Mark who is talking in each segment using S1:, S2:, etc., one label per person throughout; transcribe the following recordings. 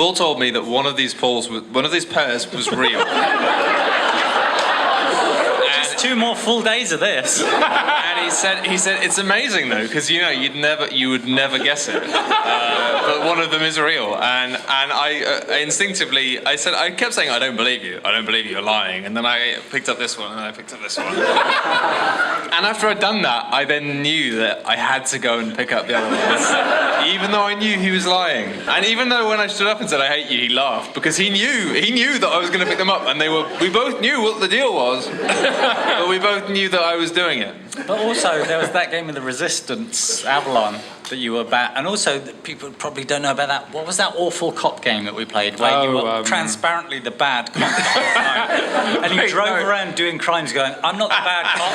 S1: Paul told me that one of these pairs was real.
S2: Just 2 more full days of this.
S1: And he said it's amazing though, because you would never guess it. But one of them is real, and I instinctively I kept saying I don't believe you, you're lying, and then I picked up this one, and then I picked up this one. And after I'd done that, I then knew that I had to go and pick up the other ones, even though I knew he was lying. And even though when I stood up and said I hate you, he laughed, because he knew that I was going to pick them up, and we both knew what the deal was, but we both knew that I was doing it.
S2: But also, there was that game of the Resistance, Avalon, that you were back, and also people probably don't know about that. What was that awful cop game that we played, where you were transparently the bad cop, and you drove around doing crimes, going, "I'm not the bad cop.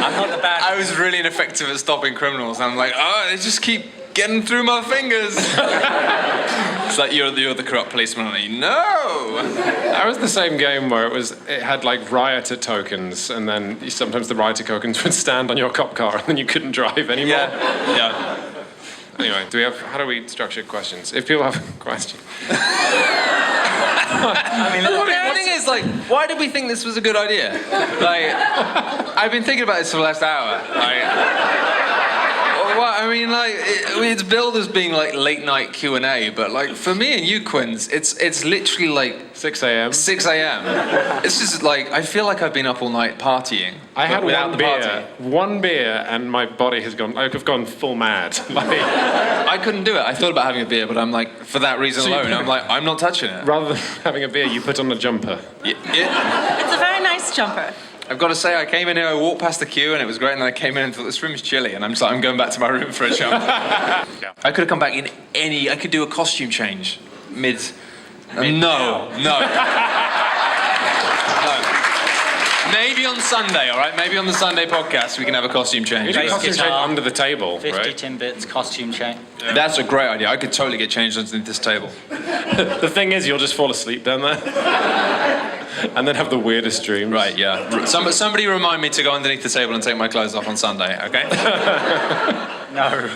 S2: I'm not the bad."
S1: I was really ineffective at stopping criminals. I'm like, they just keep getting through my fingers. It's like you're the corrupt policeman. I'm like, no.
S3: That was the same game where it had like rioter tokens, and then sometimes the rioter tokens would stand on your cop car, and then you couldn't drive anymore.
S1: Yeah.
S3: Anyway, how do we structure questions? If people have questions.
S1: I mean, the thing is, like, why did we think this was a good idea? Like, I've been thinking about this for the last hour. It's billed as being like late night Q&A, but like for me and you, Quinns, it's literally like
S3: 6 a.m.
S1: 6 a.m. It's just like I feel like I've been up all night partying.
S3: I had one beer, and my body has gone. I've gone full mad.
S1: I couldn't do it. I thought about having a beer, but I'm like, for that reason alone, I'm like, I'm not touching it.
S3: Rather than having a beer, you put on a jumper.
S1: Yeah.
S4: It's a very nice jumper.
S1: I've got to say, I came in here, I walked past the queue, and it was great, and then I came in and thought, this room is chilly, and I'm just like, I'm going back to my room for a jump. I could have come back in I could do a costume change mid. No. Maybe on Sunday, all right? Maybe on the Sunday podcast we can have a costume change.
S3: You do costume change under the table,
S2: 50
S3: right?
S2: Timbits, costume change.
S1: Yeah. That's a great idea. I could totally get changed underneath this table.
S3: The thing is, you'll just fall asleep down there. And then have the weirdest dreams.
S1: Right, yeah. Somebody remind me to go underneath the table and take my clothes off on Sunday, okay?
S2: No.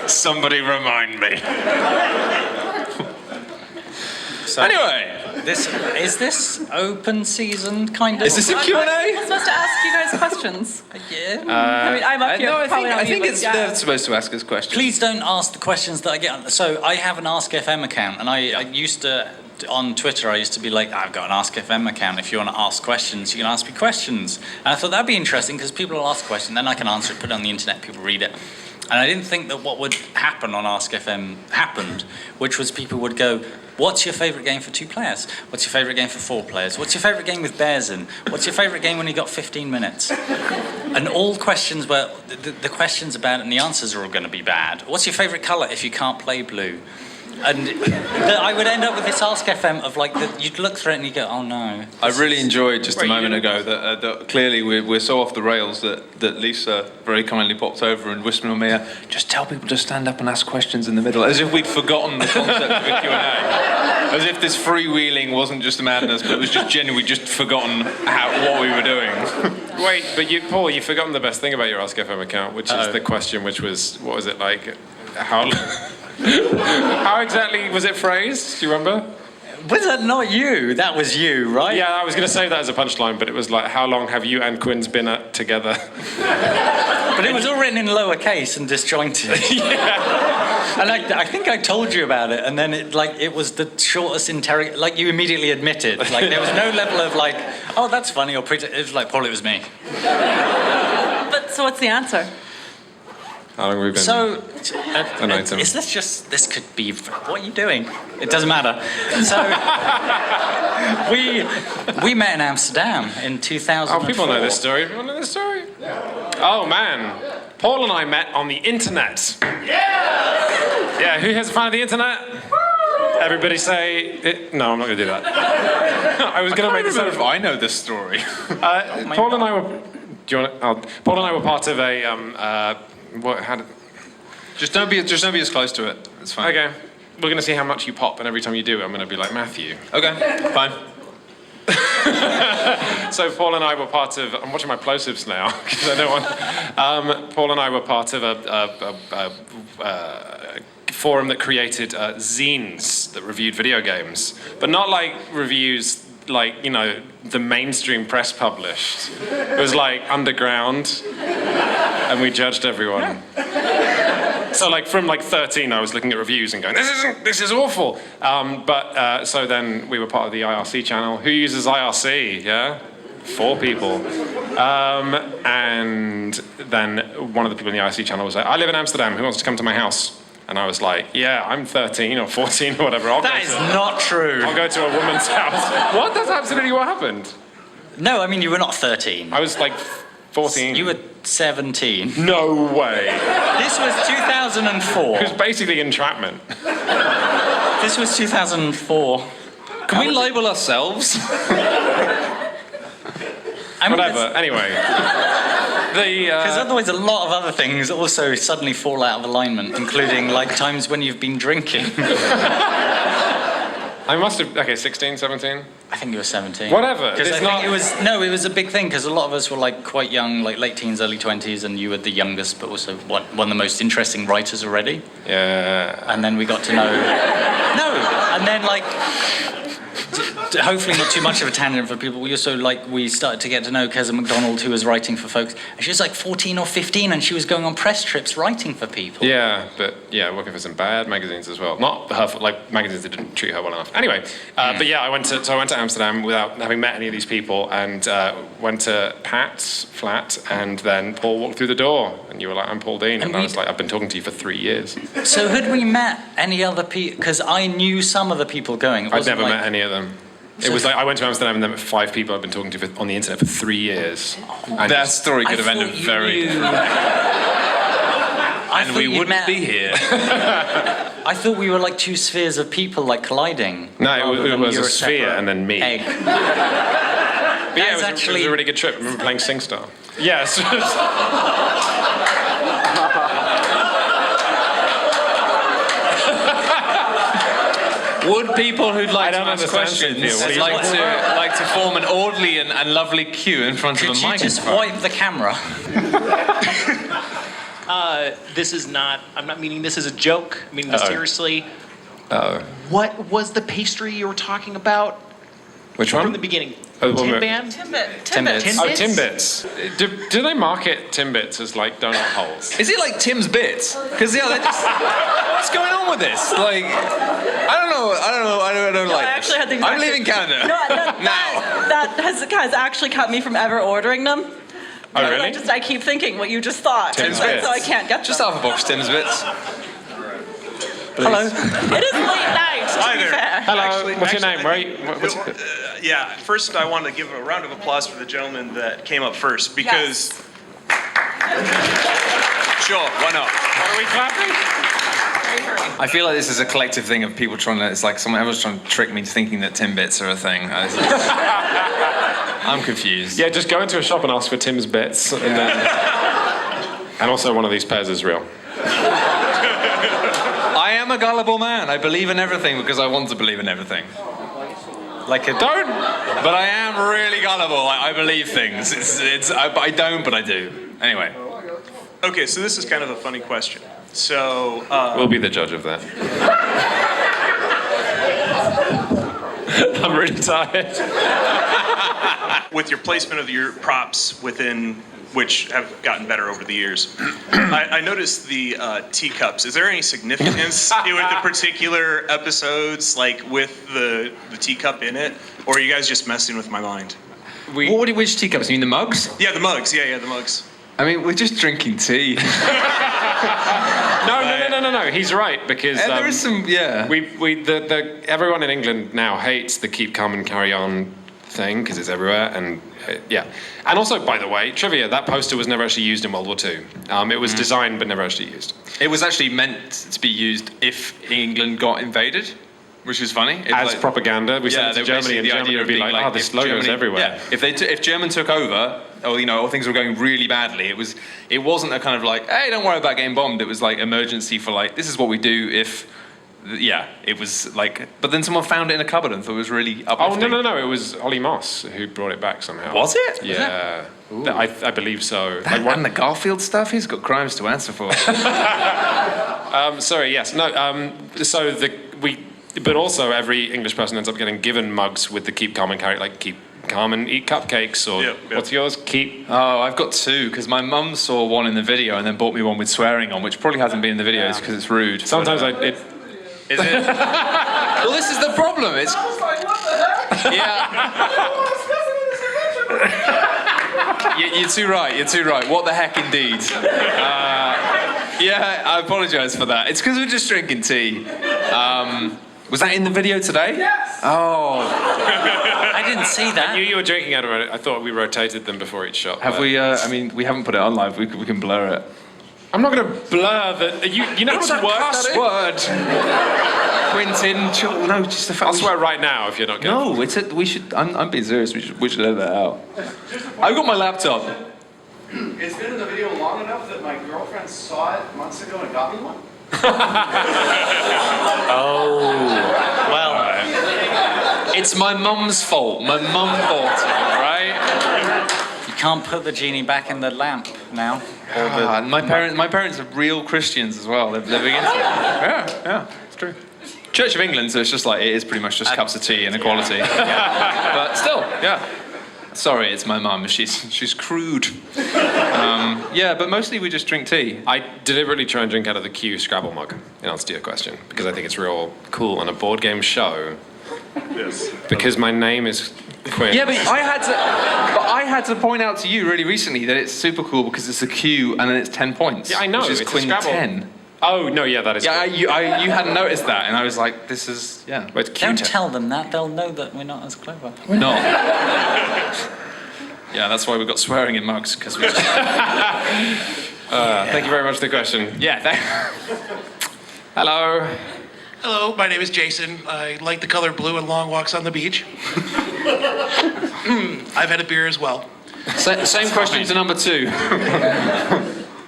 S1: Somebody remind me.
S2: So,
S1: anyway.
S2: Is this open season, kind of?
S1: Is this a Q&A?
S4: I'm supposed to ask you guys questions.
S2: Yeah.
S4: I mean, I'm up here.
S1: No, I think they're supposed to ask us questions.
S2: Please don't ask the questions that I get. So I have an Ask FM account, and I used to, on Twitter, I used to be like, I've got an Ask FM account. If you want to ask questions, you can ask me questions. And I thought that'd be interesting, because people will ask a question, then I can answer it, put it on the internet, people read it. And I didn't think that what would happen on Ask FM happened, which was people would go, what's your favourite game for 2 players? What's your favourite game for 4 players? What's your favourite game with bears in? What's your favourite game when you got 15 minutes? And all questions were, the questions about it and the answers are all going to be bad. What's your favourite colour if you can't play blue? And I would end up with this Ask FM of like, you'd look through it and you go, oh no.
S1: I really enjoyed just a moment ago that clearly we're so off the rails that Lisa very kindly popped over and whispered in my ear, just tell people to stand up and ask questions in the middle, as if we'd forgotten the concept of a Q&A. As if this freewheeling wasn't just a madness, but it was just genuinely just forgotten what we were doing.
S3: Wait, but Paul, you've forgotten the best thing about your Ask FM account, which is the question, which was, what was it like? How exactly was it phrased? Do you remember?
S2: Was that not you? That was you, right?
S3: Yeah, I was going to say that as a punchline, but it was like, how long have you and Quinns been together?
S2: But it was all written in lowercase and disjointed. Yeah. And I think I told you about it, and then it was the shortest interrogation. Like, you immediately admitted. Like, there was no level of like, oh, that's funny, or it was like, Paul, it was me.
S4: But so what's the answer?
S3: How long have we been?
S2: So,
S3: an item.
S2: Is this just, this could be, what are you doing? It doesn't matter. So, we met in Amsterdam in 2004.
S3: Oh, people know this story. People know this story? Yeah. Oh, man. Paul and I met on the internet. Yeah! Yeah, who has a fan of the internet? Everybody say it. No, I'm not going to do that. I was going to make this out of...
S1: I know this story.
S3: Paul and I were... Do you want to... Paul and I were part of a...
S1: Just don't be as close to it. It's fine.
S3: Okay. We're going to see how much you pop, and every time you do, I'm going to be like, Matthew.
S1: Okay, fine.
S3: So Paul and I were part of... I'm watching my plosives now, because I don't want... Paul and I were part of a forum that created zines that reviewed video games, but not like reviews like, you know, the mainstream press published. It was like underground, and we judged everyone. So like from like 13, I was looking at reviews and going, this is awful. So then we were part of the IRC channel. Who uses IRC? Yeah, 4 people. And then one of the people in the IRC channel was like, I live in Amsterdam. Who wants to come to my house? And I was like, yeah, I'm 13 or 14 or whatever.
S2: That is not true.
S3: I'll go to a woman's house. What? That's absolutely what happened.
S2: No, I mean, you were not 13.
S3: I was like 14.
S2: You were 17.
S3: No way.
S2: This was 2004.
S3: It was basically entrapment.
S2: This was 2004.
S1: Can we label ourselves?
S2: I mean,
S3: Whatever. Anyway.
S2: because otherwise a lot of other things also suddenly fall out of alignment, including like times when you've been drinking.
S3: I must have, 16, 17?
S2: I think you were 17.
S3: Whatever.
S2: Because
S3: It's
S2: I think it was a big thing because a lot of us were like quite young, like late teens, early 20s, and you were the youngest, but also one of the most interesting writers already.
S3: Yeah.
S2: And then we got to know. And then like. Hopefully not too much of a tangent for people. We also we started to get to know Keza MacDonald, who was writing for folks. And she was like 14 or 15, and she was going on press trips writing for people.
S3: Yeah, but working for some bad magazines as well. Not her, like magazines that didn't treat her well enough. Anyway, but yeah, I went to Amsterdam without having met any of these people, and went to Pat's flat, and then Paul walked through the door, and you were like, "I'm Paul Dean," and I was like, "I've been talking to you for 3 years."
S2: So had we met any other people? Because I knew some of the people going.
S3: I'd never met any of them. It was like I went to Amsterdam and then met 5 people I've been talking to on the internet for 3 years.
S1: That story could have ended very differently. And we wouldn't be here.
S2: I thought we were like 2 spheres of people like colliding.
S3: No, it was a sphere and then me.
S2: Egg.
S3: But yeah, it was
S2: actually
S3: a really good trip. I remember playing SingStar. Yes.
S1: Would people who'd like to ask
S3: understand,
S1: questions
S3: Cynthia. What are you
S1: like to form an orderly and lovely queue in front of a
S2: Could you
S1: microphone?
S2: just wipe the camera?
S5: This is not, I'm not meaning this as a joke. I mean this seriously.
S3: Oh.
S5: What was the pastry you were talking about
S3: Which one?
S5: from the beginning?
S3: Oh, the one
S5: Tim
S3: where-
S5: Band?
S2: Timbits.
S3: Oh, Timbits. Do they market Timbits as like donut holes?
S1: Is it like Tim's Bits? Because they're just. What's going on with this? Like, I don't know. I don't like.
S4: I actually had the
S1: I'm
S4: exact
S1: leaving Canada.
S4: No, that has actually kept me from ever ordering them.
S3: Oh, really?
S4: I keep thinking what you just thought.
S3: Tim's
S4: and
S3: Bits.
S4: so I can't get
S1: Just
S4: them.
S1: half a box Tim's Bits.
S2: Hello.
S4: It is late night, to
S6: Hi
S4: be
S6: there.
S4: fair.
S3: Hello. What's your name?
S6: Yeah, first I want to give a round of applause for the gentleman that came up first because. Sure, why not?
S3: Are we clapping?
S1: I feel like this is a collective thing of people trying to. It's like someone was trying to trick me into thinking that Timbits are a thing. I'm confused.
S3: Yeah, just go into a shop and ask for Tim's Bits, and then. And also, one of these pairs is real.
S1: I am a gullible man. I believe in everything because I want to believe in everything. Like
S3: Don't.
S1: But I am really gullible. I believe things. I don't, but I do. Anyway.
S6: Okay, so this is kind of a funny question. So,
S3: We'll be the judge of that. I'm really tired.
S6: with your placement of your props within, which have gotten better over the years, I noticed the teacups. Is there any significance with the particular episodes, like with the teacup in it? Or are you guys just messing with my mind?
S1: Which teacups? You mean the mugs?
S6: Yeah, the mugs. Yeah, the mugs.
S1: I mean, we're just drinking tea.
S3: No. He's right because
S1: There is some, yeah.
S3: Everyone in England now hates the keep calm and carry on thing because it's everywhere and yeah. And also, by the way, trivia: that poster was never actually used in World War II. It was designed but never actually used.
S1: It was actually meant to be used if England got invaded, which was funny.
S3: As propaganda, we sent it to Germany, and Germany would be like, "Oh, this logo is everywhere."
S1: Yeah, if German took over, or or things were going really badly, it wasn't a kind of like, hey, don't worry about getting bombed. It was like emergency for like, this is what we do if. Yeah, it was like, but then someone found it in a cupboard and thought it was really uplifting.
S3: Oh no! It was Ollie Moss who brought it back somehow.
S1: Was it?
S3: Yeah, I believe so.
S1: And the Garfield stuff, he's got crimes to answer for.
S3: Sorry, yes. No, but also every English person ends up getting given mugs with the keep calm and carry, like keep calm and eat cupcakes, or what's yours? Keep...
S1: Oh, I've got two, because my mum saw one in the video and then bought me one with swearing on, which probably hasn't been in the videos because it's rude.
S3: Sometimes
S1: Is it? Well, this is the problem. It's...
S7: I was like, what the heck?
S1: Yeah. You're too right. You're too right. What the heck, indeed. Yeah, I apologise for that. It's because we're just drinking tea. Was that in the video today?
S7: Yes!
S1: Oh.
S2: I didn't see that.
S3: I knew you were drinking out of it. I thought we rotated them before each shot.
S1: Have we, I mean, we haven't put it on live. We can blur it.
S3: I'm not going to blur the... You know
S1: It's
S3: how
S1: a
S3: to work
S1: cuss
S3: that
S1: word. Quentin, no, just the fact...
S3: I'll swear right now if you're not going to.
S1: No, we should... I'm being serious. We should let that out. I've got my laptop.
S7: It's been in the video long enough that my girlfriend saw it months ago and got me one.
S2: Well,
S1: It's my mum's fault. My mum bought it, right?
S2: you can't put the genie back in the lamp now.
S1: My parents are real Christians as well. They're big into it. Yeah, it's true. Church of England, so it's just like, it is pretty much just cups of tea and equality. Yeah. But still, yeah. Sorry, it's my mum. She's crude. Yeah, but mostly we just drink tea.
S3: I deliberately try and drink out of the Q Scrabble mug in answer to your question, because I think it's real cool on a board game show.
S6: Yes.
S3: Because my name is Quinn.
S1: Yeah, but I had to point out to you really recently that it's super cool because it's a Q and then it's 10 points.
S3: Yeah, I know.
S1: Which is
S3: It's a
S1: Quinn
S3: Scrabble.
S1: 10.
S3: Oh, no, yeah, that is
S1: Yeah,
S3: cool.
S1: you hadn't noticed that, and I was like, this is, yeah.
S3: But it's
S2: Don't
S3: Q10.
S2: tell them that. They'll know that we're not as clever.
S1: We're not. Yeah, that's why we've got swearing in mugs, because we just...
S3: Thank you very much for the question.
S1: Yeah,
S3: Hello.
S8: Hello, my name is Jason. I like the color blue and long walks on the beach. I've had a beer as well.
S1: Same question to number 2.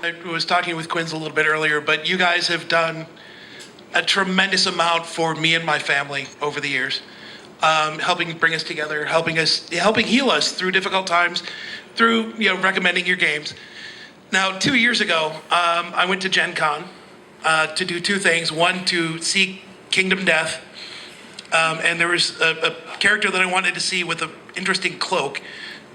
S8: I was talking with Quinn's a little bit earlier, but you guys have done a tremendous amount for me and my family over the years, helping bring us together, helping heal us through difficult times, through recommending your games. Now, 2 years ago, I went to Gen Con to do two things. One, to see Kingdom Death, and there was a character that I wanted to see with an interesting cloak,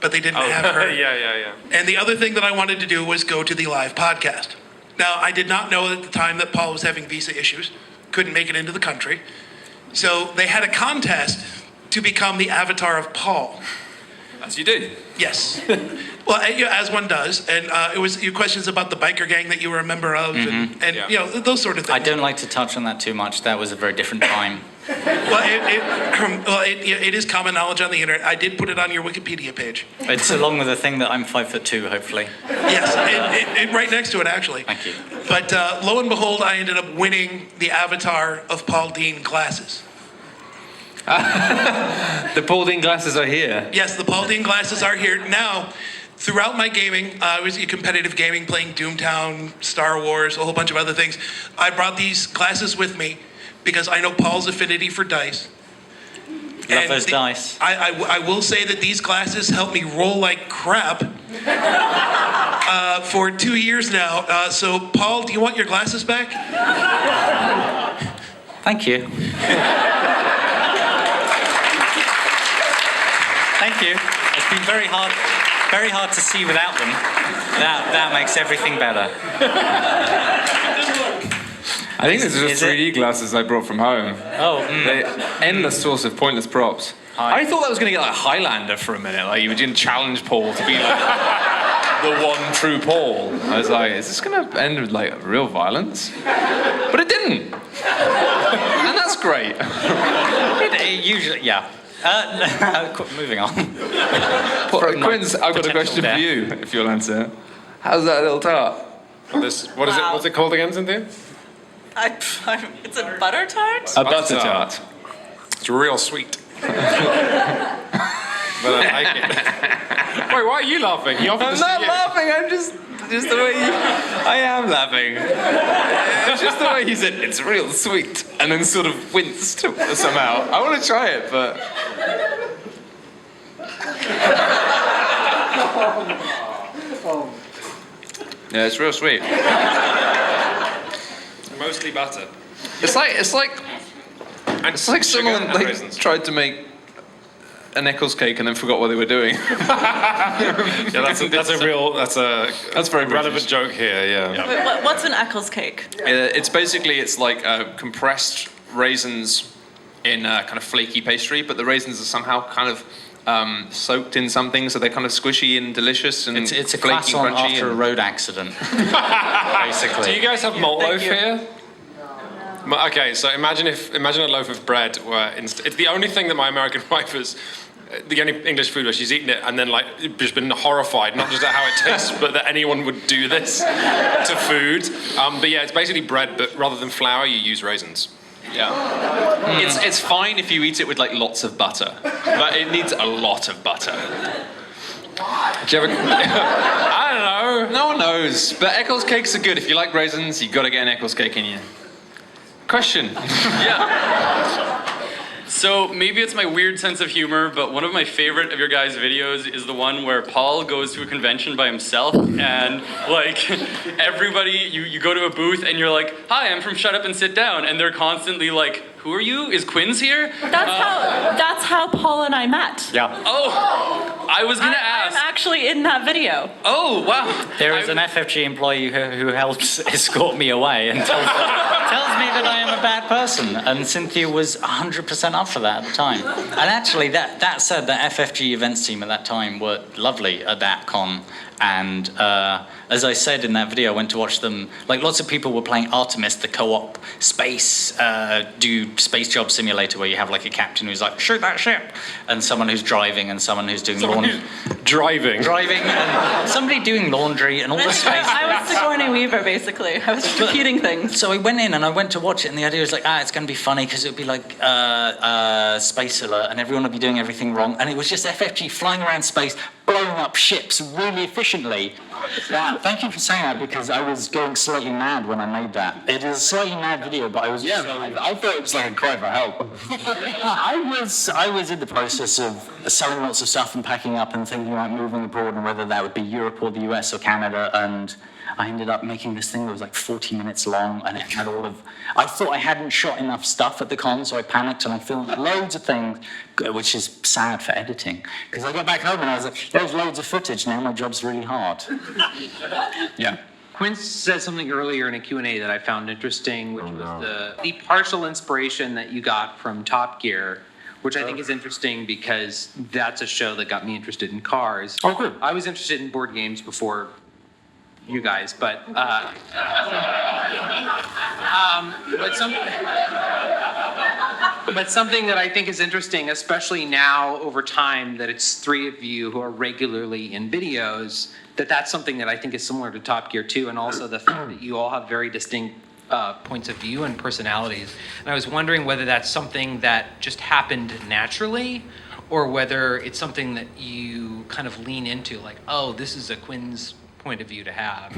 S8: but they didn't have her.
S3: Yeah.
S8: And the other thing that I wanted to do was go to the live podcast. Now, I did not know at the time that Paul was having visa issues, couldn't make it into the country. So they had a contest to become the avatar of Paul.
S1: As you do.
S8: Yes. Well, as one does. And it was your questions about the biker gang that you were a member of and those sort of things.
S2: I don't like to touch on that too much. That was a very different time.
S8: Well, it is common knowledge on the internet. I did put it on your Wikipedia page.
S2: It's along with the thing that I'm 5'2", hopefully.
S8: Yes, right next to it, actually.
S2: Thank you.
S8: But lo and behold, I ended up winning the avatar of Paul Dean glasses.
S1: The Paul Dean glasses are here.
S8: Yes, the Paul Dean glasses are here. Now, throughout my gaming, I was competitive gaming, playing Doomtown, Star Wars, a whole bunch of other things. I brought these glasses with me because I know Paul's affinity for dice.
S2: Love those dice.
S8: I will say that these glasses help me roll like crap for 2 years now. So, Paul, do you want your glasses back?
S2: Thank you. Thank you. It's been very hard to see without them. That makes everything better.
S1: I think this is just
S2: Is it?
S1: 3D glasses I brought from home.
S2: Oh,
S1: They endless source of pointless props. I thought that was going to get like Highlander for a minute. Like you were going to challenge Paul to be like the one true Paul. I was like, is this going to end with like real violence? But it didn't. And that's great.
S2: it usually, yeah. Moving on.
S1: Quinn's, I've got a question for you, if you'll answer. How's that little tart?
S3: What is it? What's it called again, Cynthia?
S4: It's a butter tart?
S1: A butter tart.
S3: It's real sweet. But I like it. Wait, why are you laughing?
S1: I'm not laughing, I'm just the way I am laughing. It's just the way he said, it's real sweet, and then sort of winced somehow. I want to try it, but... Yeah, it's real sweet.
S3: Mostly butter.
S1: It's like
S3: And
S1: someone
S3: sugar and
S1: like
S3: raisins.
S1: tried to make an Eccles cake and then forgot what they were doing.
S3: Yeah, that's a
S1: That's very
S3: relevant
S1: British.
S3: joke here. Yeah.
S4: Wait, what's an Eccles cake?
S1: It's like compressed raisins in kind of flaky pastry, but the raisins are somehow kind of soaked in something, so they're kind of squishy and delicious and
S2: It's a
S1: flaky
S2: class
S1: and
S2: on
S1: crunchy.
S2: after a road accident, basically.
S3: Do you guys have malt loaf
S4: you.
S3: here? Okay, so imagine a loaf of bread where it's the only thing that my American wife has, the only English food where she's eaten it and then like just been horrified, not just at how it tastes, but that anyone would do this to food. But yeah, it's basically bread, but rather than flour, you use raisins.
S1: Yeah. It's fine if you eat it with like lots of butter, but it needs a lot of butter.
S3: Do you ever? I don't know.
S1: No one knows, but Eccles cakes are good. If you like raisins, you got to get an Eccles cake in you. Question.
S9: So maybe it's my weird sense of humor, but one of my favorite of your guys' videos is the one where Paul goes to a convention by himself and like everybody, you go to a booth and you're like, hi, I'm from Shut Up and Sit Down. And they're constantly like, who are you? Is Quinn's here?
S4: That's how Paul and I met.
S2: Yeah.
S9: Oh, I was gonna
S4: I'm
S9: ask.
S4: actually in that video.
S9: Oh, wow.
S2: There is an FFG employee who helps escort me away and tells me that I am a bad person. And Cynthia was 100% up for that at the time. And actually, that said, the FFG events team at that time were lovely at that con. And as I said in that video, I went to watch them. Like lots of people were playing Artemis, the co-op space job simulator, where you have like a captain who's like, shoot that ship, and someone who's driving, and someone who's doing laundry.
S3: Driving,
S2: and somebody doing laundry, and all the space.
S4: I was Sigourney Weaver, basically. I was just repeating things.
S2: So I went in and I went to watch it, and the idea was like, it's going to be funny because it would be like Space Alert, and everyone would be doing everything wrong, and it was just FFG flying around space, blowing up ships really efficiently. Yeah, thank you for saying that, because I was going slightly mad when I made that. It is a slightly mad video, but I was
S7: I thought it was like a cry for help.
S2: I was in the process of selling lots of stuff and packing up and thinking about moving abroad, and whether that would be Europe or the US or Canada, and I ended up making this thing that was like 40 minutes long, and it had I thought I hadn't shot enough stuff at the con, so I panicked and I filmed loads of things, which is sad for editing, because I got back home and I was like, there's loads of footage, now my job's really hard. Yeah.
S10: Quinn said something earlier in a Q&A that I found interesting, which was the partial inspiration that you got from Top Gear, which I think is interesting because that's a show that got me interested in cars.
S3: Oh, good.
S10: I was interested in board games before you guys, but something that I think is interesting, especially now over time that it's three of you who are regularly in videos, that's something that I think is similar to Top Gear too, and also the fact that you all have very distinct points of view and personalities. And I was wondering whether that's something that just happened naturally, or whether it's something that you kind of lean into, like, oh, this is a Quinn's point of view to have.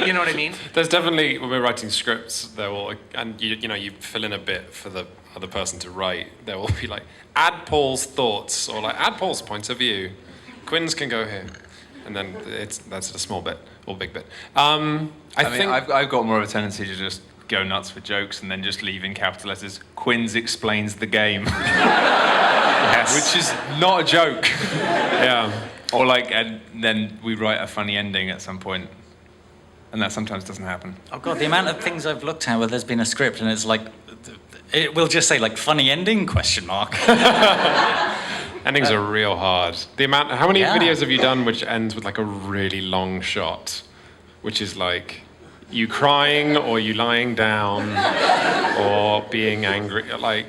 S10: You know what I mean?
S3: There's definitely, when we're writing scripts, and you fill in a bit for the other person to write, there will be like, add Paul's thoughts, or like, add Paul's point of view. Quinn's can go here. And then that's a small bit, or big bit. I think
S1: I've got more of a tendency to just go nuts with jokes and then just leave in capital letters, Quinn's explains the game. Yes. Which is not a joke.
S3: Yeah.
S1: Or like, and then we write a funny ending at some point, and that sometimes doesn't happen.
S2: Oh God, the amount of things I've looked at where there's been a script and it's like, it will just say like funny ending ?
S3: Endings are real hard. How many
S2: Yeah.
S3: videos have you done which ends with like a really long shot, which is like you crying or you lying down or being angry, like.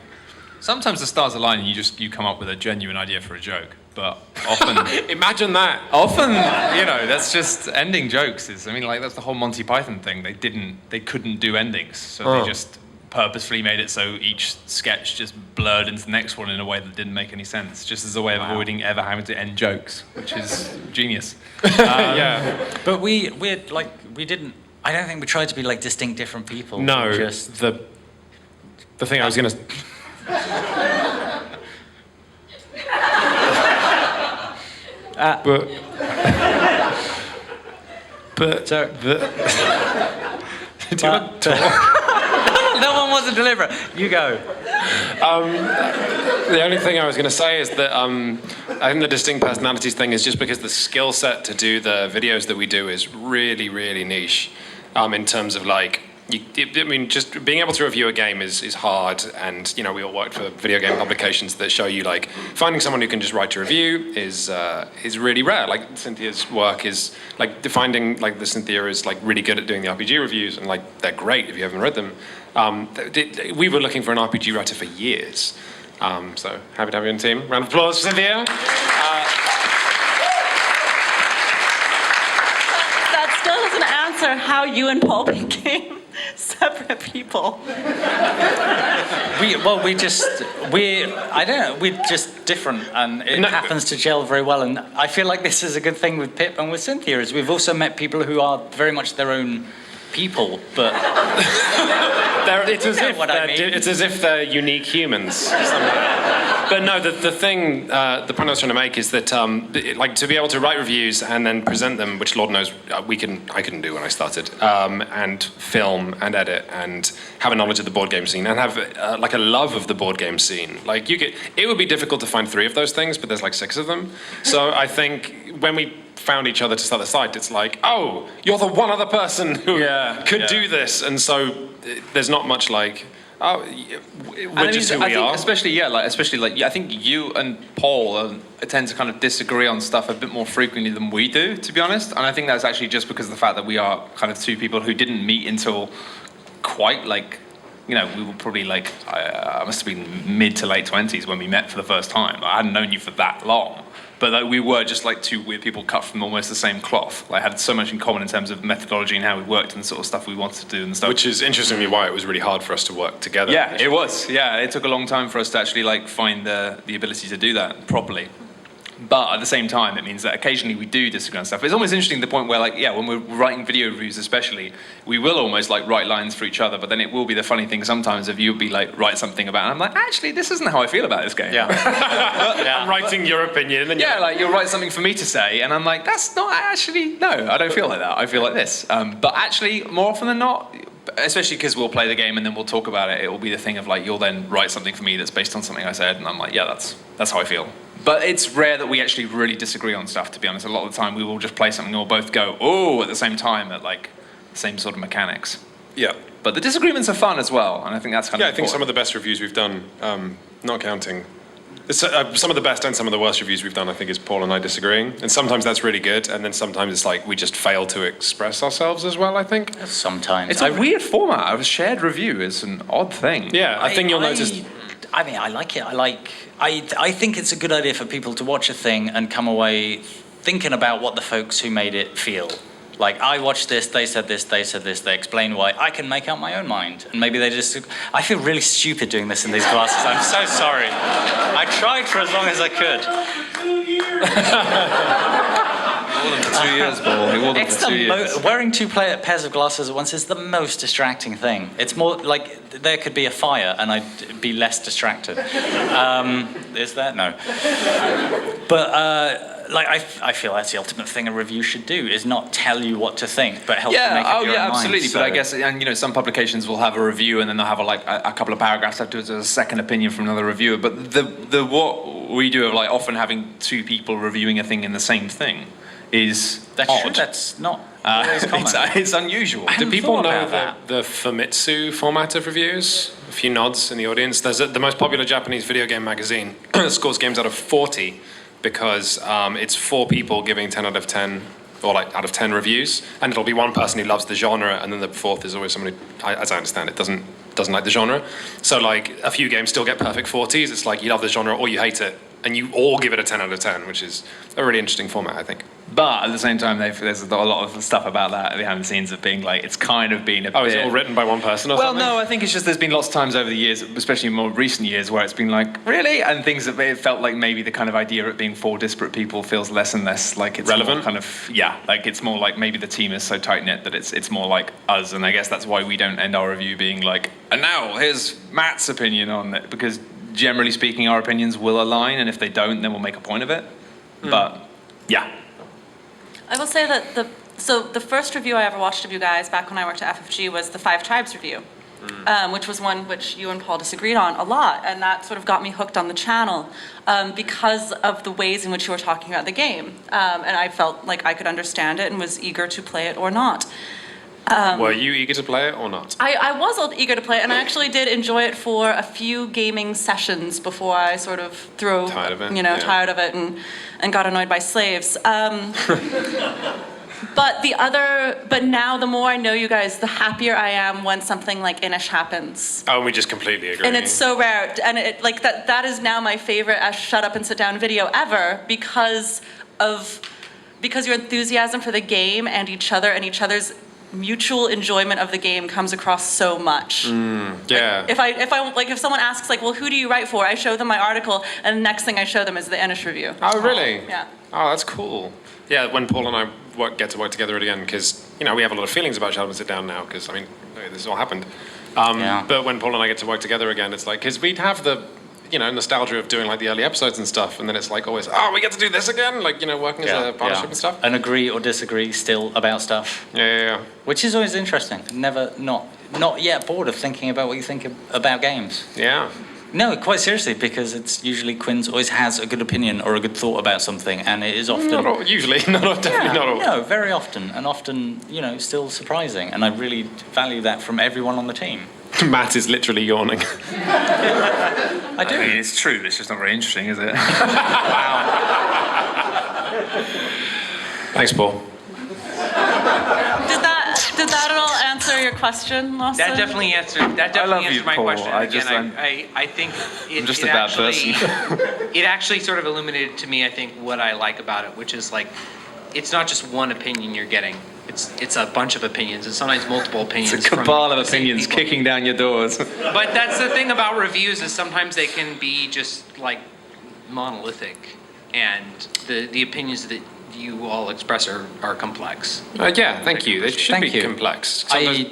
S1: Sometimes the stars align and you come up with a genuine idea for a joke, but often
S3: Imagine that.
S1: often that's just ending jokes. That's the whole Monty Python thing. They couldn't do endings, so they just purposefully made it so each sketch just blurred into the next one in a way that didn't make any sense, just as a way of avoiding ever having to end jokes, which is genius.
S3: Yeah.
S2: But we didn't. I don't think we tried to be like distinct different people.
S3: No.
S2: Just
S3: The thing I was gonna. But
S2: But, no one wasn't deliberate. You go.
S3: The only thing I was going to say is that I think the distinct personalities thing is just because the skill set to do the videos that we do is really, really niche in terms of like, just being able to review a game is hard, and we all worked for video game publications that show you like finding someone who can just write a review is really rare. Like Cynthia's work is like finding like the Cynthia is like really good at doing the RPG reviews, and like they're great if you haven't read them. We were looking for an RPG writer for years, so happy to have you on the team. Round of applause for Cynthia.
S4: That still doesn't answer how you and Paul became separate people.
S2: We're just different, and it happens to gel very well. And I feel like this is a good thing with Pip and with Cynthia, is we've also met people who are very much their own people, but
S3: it's as if they're unique humans. But no, the point I was trying to make is that like to be able to write reviews and then present them, which Lord knows I couldn't do when I started, and film and edit and have a knowledge of the board game scene and have like a love of the board game scene. Like it would be difficult to find 3 of those things, but there's like 6 of them. So I think when we found each other to start the site, it's like, oh, you're the one other person who could do this, and so there's not much like. Oh, we're just who we are.
S1: Especially I think you and Paul tend to kind of disagree on stuff a bit more frequently than we do, to be honest. And I think that's actually just because of the fact that we are kind of 2 people who didn't meet until quite like, we were probably like, I must have been mid to late 20s when we met for the first time. I hadn't known you for that long. But like, we were just like 2 weird people cut from almost the same cloth. Like, had so much in common in terms of methodology and how we worked and the sort of stuff we wanted to do and stuff.
S3: Which is interestingly why it was really hard for us to work together.
S1: Yeah, it was. Yeah, it took a long time for us to actually like find the ability to do that properly. But at the same time, it means that occasionally we do disagree on stuff. It's almost interesting to the point where, like, when we're writing video reviews especially, we will almost, like, write lines for each other, but then it will be the funny thing sometimes if you'll be, like, write something about it, and I'm like, actually, this isn't how I feel about this game.
S2: Yeah.
S3: I'm writing your opinion. And
S1: like, you'll write something for me to say, and I'm like, that's not actually, no, I don't feel like that. I feel like this. But actually, more often than not, especially because we'll play the game and then we'll talk about it, it will be the thing of, like, you'll then write something for me that's based on something I said, and I'm like, yeah, that's how I feel. But it's rare that we actually really disagree on stuff, to be honest. A lot of the time we will just play something and we'll both go, oh, at the same time at like the same sort of mechanics.
S3: Yeah.
S1: But the disagreements are fun as well, and I think that's kind of
S3: I think some of the best reviews we've done, not counting, some of the best and some of the worst reviews we've done, I think, is Paul and I disagreeing. And sometimes that's really good, and then sometimes it's like we just fail to express ourselves as well, I think.
S2: Sometimes.
S1: It's a weird format. A shared review is an odd thing.
S3: Yeah, I think you'll notice...
S2: I mean, I like it. I think it's a good idea for people to watch a thing and come away thinking about what the folks who made it feel. Like, I watched this, they said this, they explain why. I can make up my own mind. And maybe they just... I feel really stupid doing this in these classes. I'm so sorry. I tried for as long as I could.
S1: He wore them for 2 years, Paul. He wore them for 2 years.
S2: Wearing 2 pairs of glasses at once is the most distracting thing. It's more like there could be a fire and I'd be less distracted. Is there? No. But I feel that's the ultimate thing a review should do, is not tell you what to think, but help you make up your own
S1: absolutely.
S2: mind.
S1: But I guess, and some publications will have a review and then they'll have a couple of paragraphs afterwards as a second opinion from another reviewer. But the what we do of like often having 2 people reviewing a thing in the same thing is odd.
S2: True. That's not always common.
S1: It's unusual.
S3: Do people know the Famitsu format of reviews? A few nods in the audience. There's the most popular Japanese video game magazine scores games out of 40 because it's 4 people giving 10 out of 10 or like out of 10 reviews, and it'll be one person who loves the genre, and then the 4th is always somebody, as I understand it, doesn't like the genre. So like a few games still get perfect 40s. It's like you love the genre or you hate it, and you all give it a 10 out of 10, which is a really interesting format, I think.
S1: But at the same time, there's a lot of stuff about that behind the scenes of being like, it's kind of been a bit...
S3: Oh, is it all written by one person or something?
S1: Well, no, I think it's just there's been lots of times over the years, especially in more recent years, where it's been like, really? And things that it felt like maybe the kind of idea of it being 4 disparate people feels less and less like it's
S3: relevant.
S1: Kind of, like it's more like maybe the team is so tight-knit that it's more like us, and I guess that's why we don't end our review being like, and now here's Matt's opinion on it, because generally speaking, our opinions will align, and if they don't, then we'll make a point of it. But, yeah.
S4: I will say that so the first review I ever watched of you guys back when I worked at FFG was the Five Tribes review, which was one which you and Paul disagreed on a lot, and that sort of got me hooked on the channel because of the ways in which you were talking about the game, and I felt like I could understand it and was eager to play it or not.
S3: Were you eager to play it or not?
S4: I was eager to play it, and I actually did enjoy it for a few gaming sessions before I sort of
S3: Tired of it?
S4: tired of it and got annoyed by slaves. But now the more I know you guys, the happier I am when something like Inish happens.
S3: Oh, we just completely agree.
S4: And it's so rare, and that is now my favorite shut up and sit down video ever because your enthusiasm for the game and each other and each other's mutual enjoyment of the game comes across so much.
S3: Yeah.
S4: If someone asks well, who do you write for? I show them my article, and the next thing I show them is the Inish review.
S3: Oh, really?
S4: Yeah.
S3: Oh, that's cool. Yeah, when Paul and I get to work together again, because we have a lot of feelings about Shut Up and Sit Down now, because this all happened. But when Paul and I get to work together again, it's like because we'd have the nostalgia of doing the early episodes and stuff, and then it's always, we get to do this again, working as a partnership and stuff.
S2: And agree or disagree still about stuff.
S3: Yeah.
S2: Which is always interesting. Never, not yet bored of thinking about what you think about games.
S3: Yeah.
S2: No, quite seriously, because it's usually Quinn's always has a good opinion or a good thought about something, and it is often...
S3: Not all, usually, definitely not all.
S2: No, very often, and often, still surprising, and I really value that from everyone on the team.
S3: Matt is literally yawning.
S2: I do.
S1: It's true, it's just not very interesting, is it?
S2: Wow.
S3: Thanks, Paul.
S4: Did that at all answer your question, Lawson?
S10: That definitely answered my
S1: Paul.
S10: question.
S1: I
S10: think
S1: I'm just a bad person.
S10: It actually sort of illuminated to me, I think, what I like about it, which is it's not just one opinion you're getting. It's a bunch of opinions, and sometimes multiple opinions.
S1: It's a cabal of
S10: from the same
S1: opinions
S10: people.
S1: kicking down your doors.
S10: But that's the thing about reviews is sometimes they can be just monolithic, and the opinions that you all express are complex.
S3: Thank you. They should be complex.
S2: They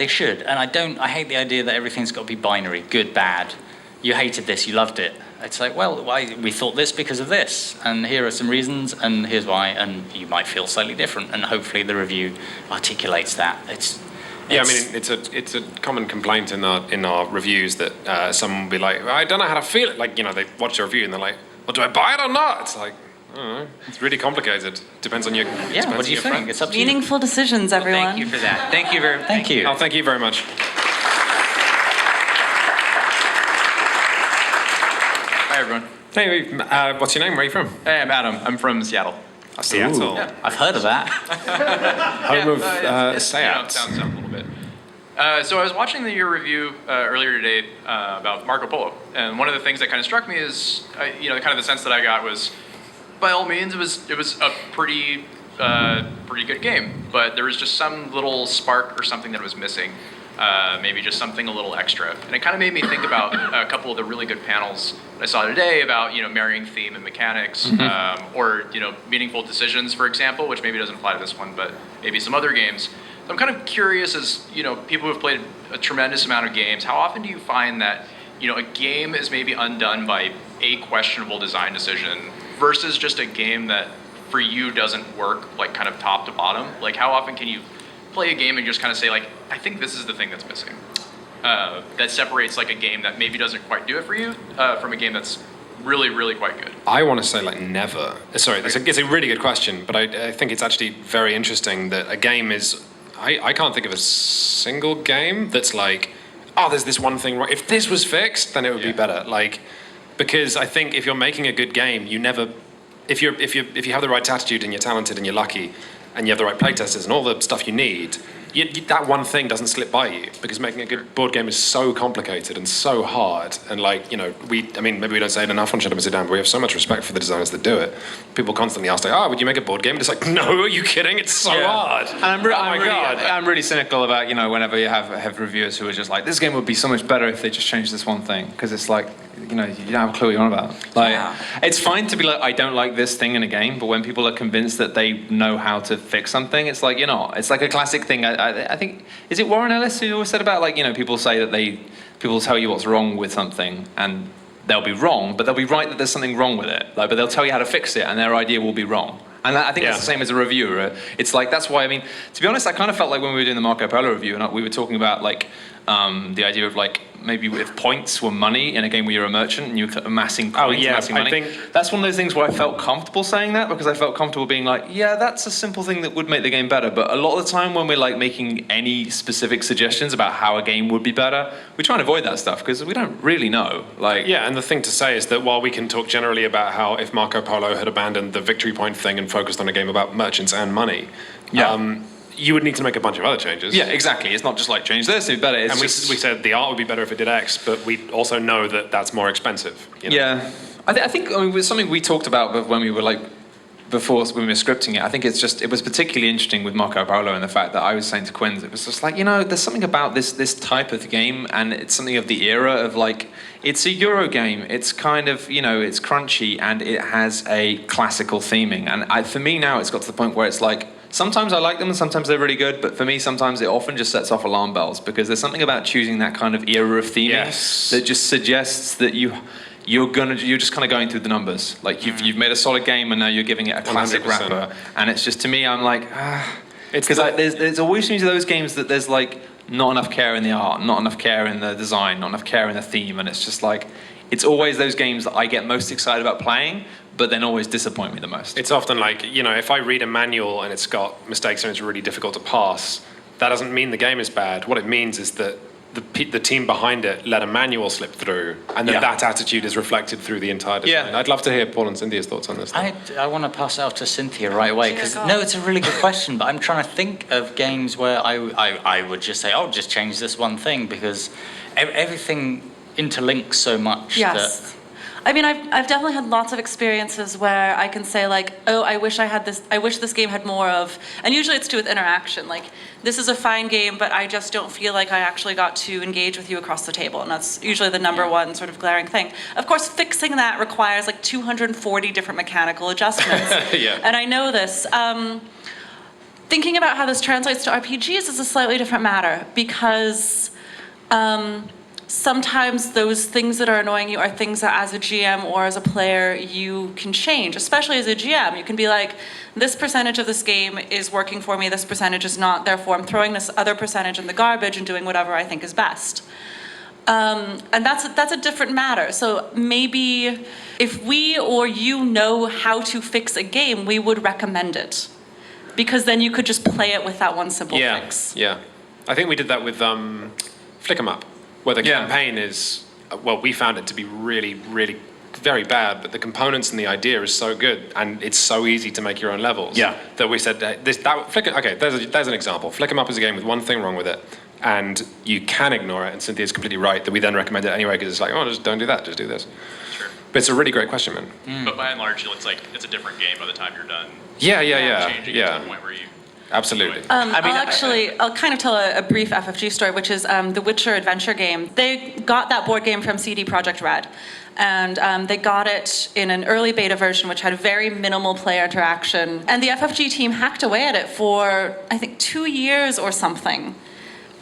S2: should. And I hate the idea that everything's got to be binary, good, bad. You hated this, you loved it. It's we thought this because of this, and here are some reasons, and here's why, and you might feel slightly different, and hopefully the review articulates that. It's
S3: a common complaint in our reviews that someone will be like, I don't know how to feel it. They watch a review and they're like, well, do I buy it or not? It's I don't know. It's really complicated. Depends on your
S2: what do you think? It's up to
S4: Meaningful decisions, everyone.
S10: Well, thank you for that. Thank you very much.
S2: Thank you.
S3: Oh, thank you very much.
S11: Hi, everyone.
S3: Hey, what's your name? Where are you from?
S11: Hey, I'm Adam. I'm from Seattle.
S3: Seattle.
S11: Yeah.
S2: I've heard of that.
S3: Home of Seat.
S11: Sounds a little bit. So I was watching your review earlier today about Marco Polo, and one of the things that kind of struck me is, kind of the sense that I got was, by all means, it was a pretty good game, but there was just some little spark or something that was missing. Maybe just something a little extra. And it kind of made me think about a couple of the really good panels that I saw today about, marrying theme and mechanics, or, meaningful decisions, for example, which maybe doesn't apply to this one, but maybe some other games. So I'm kind of curious as, people who have played a tremendous amount of games, how often do you find that, a game is maybe undone by a questionable design decision versus just a game that for you doesn't work, kind of top to bottom? How often can you play a game and just kind of say, I think this is the thing that's missing, that separates a game that maybe doesn't quite do it for you from a game that's really, really quite good?
S3: I want to say never. Sorry, it's a really good question, but I think it's actually very interesting that a game is, I can't think of a single game that's there's this one thing right. If this was fixed, then it would be better. Because I think if you're making a good game, you never, if you have the right attitude and you're talented and you're lucky, and you have the right playtesters and all the stuff you need, that one thing doesn't slip by you, because making a good board game is so complicated and so hard. And maybe we don't say it enough on Shut Up and Sit Down, but we have so much respect for the designers that do it. People constantly ask, would you make a board game? And it's no, are you kidding? It's so hard.
S1: And I'm really cynical about, whenever you have reviewers who are just this game would be so much better if they just changed this one thing, because it's you don't have a clue what you're on about. It's fine to be I don't like this thing in a game, but when people are convinced that they know how to fix something, it's you're not. It's a classic thing. I think, is it Warren Ellis who always said about people say that people tell you what's wrong with something and they'll be wrong, but they'll be right that there's something wrong with it. But they'll tell you how to fix it and their idea will be wrong. And I think it's the same as a reviewer. It's like, that's why, I mean, to be honest, I kind of felt like when we were doing the Marco Polo review, and we were talking about like the idea of like maybe if points were money in a game where you're a merchant and you're amassing coins, amassing money.
S3: I think
S1: that's one of those things where I felt comfortable saying that, because I felt comfortable being like, yeah, that's a simple thing that would make the game better. But a lot of the time when we're like making any specific suggestions about how a game would be better, we try and avoid that stuff because we don't really know. Like,
S3: yeah, and the thing to say is that while we can talk generally about how if Marco Polo had abandoned the victory point thing and focused on a game about merchants and money, you would need to make a bunch of other changes.
S1: Yeah, exactly. It's not just like change this, it'd be better. It's
S3: and we said the art would be better if it did X, but we also know that that's more expensive. You know?
S1: Yeah, I think it was something we talked about when we were like before when we were scripting it. I think it was particularly interesting with Marco Polo and the fact that I was saying to Quinn, it was just like, there's something about this type of game, and it's something of the era of like, it's a Euro game. It's kind of, it's crunchy and it has a classical theming. And for me now, it's got to the point where it's like, sometimes I like them and sometimes they're really good, but for me, sometimes it often just sets off alarm bells, because there's something about choosing that kind of era of theming that just suggests that you're just kind of going through the numbers. Like you've made a solid game and now you're giving it a classic
S3: 100%.
S1: wrapper. And it's just, to me, I'm like, because there's always seems those games that there's like not enough care in the art, not enough care in the design, not enough care in the theme, and it's just like, it's always those games that I get most excited about playing, but then always disappoint me the most.
S3: It's often like, if I read a manual and it's got mistakes and it's really difficult to pass, that doesn't mean the game is bad. What it means is that the team behind it let a manual slip through, and then that attitude is reflected through the entire design. I'd love to hear Paul and Cynthia's thoughts on this.
S2: I want to pass it off to Cynthia right away, because it's a really good question, but I'm trying to think of games where I would just say, oh, just change this one thing, because everything interlinks so much.
S4: Yes. I mean, I've definitely had lots of experiences where I can say like, oh, I wish this game had more of, and usually it's to do with interaction. Like, this is a fine game, but I just don't feel like I actually got to engage with you across the table. And that's usually the number one sort of glaring thing. Of course, fixing that requires like 240 different mechanical adjustments. And I know this. Thinking about how this translates to RPGs is a slightly different matter, because sometimes those things that are annoying you are things that as a GM or as a player you can change, especially as a GM. You can be like, this percentage of this game is working for me, this percentage is not, therefore I'm throwing this other percentage in the garbage and doing whatever I think is best. And that's a different matter. So maybe if we or you know how to fix a game, we would recommend it, because then you could just play it with that one simple fix.
S3: Yeah, I think we did that with Flick 'em Up, where the campaign is, well, we found it to be really, really very bad, but the components and the idea is so good, and it's so easy to make your own levels. That we said, there's an example. Flick 'em Up is a game with one thing wrong with it, and you can ignore it, and Cynthia's completely right that we then recommend it anyway, because it's like, oh, just don't do that, just do this.
S11: Sure.
S3: But it's a really great question, man.
S11: But by and large, it's like, it's a different game by the time you're done. Changing it to the point where you...
S3: Absolutely.
S4: I'll kind of tell a brief FFG story, which is the Witcher adventure game. They got that board game from CD Projekt Red, and they got it in an early beta version, which had very minimal player interaction. And the FFG team hacked away at it for, I think, 2 years or something.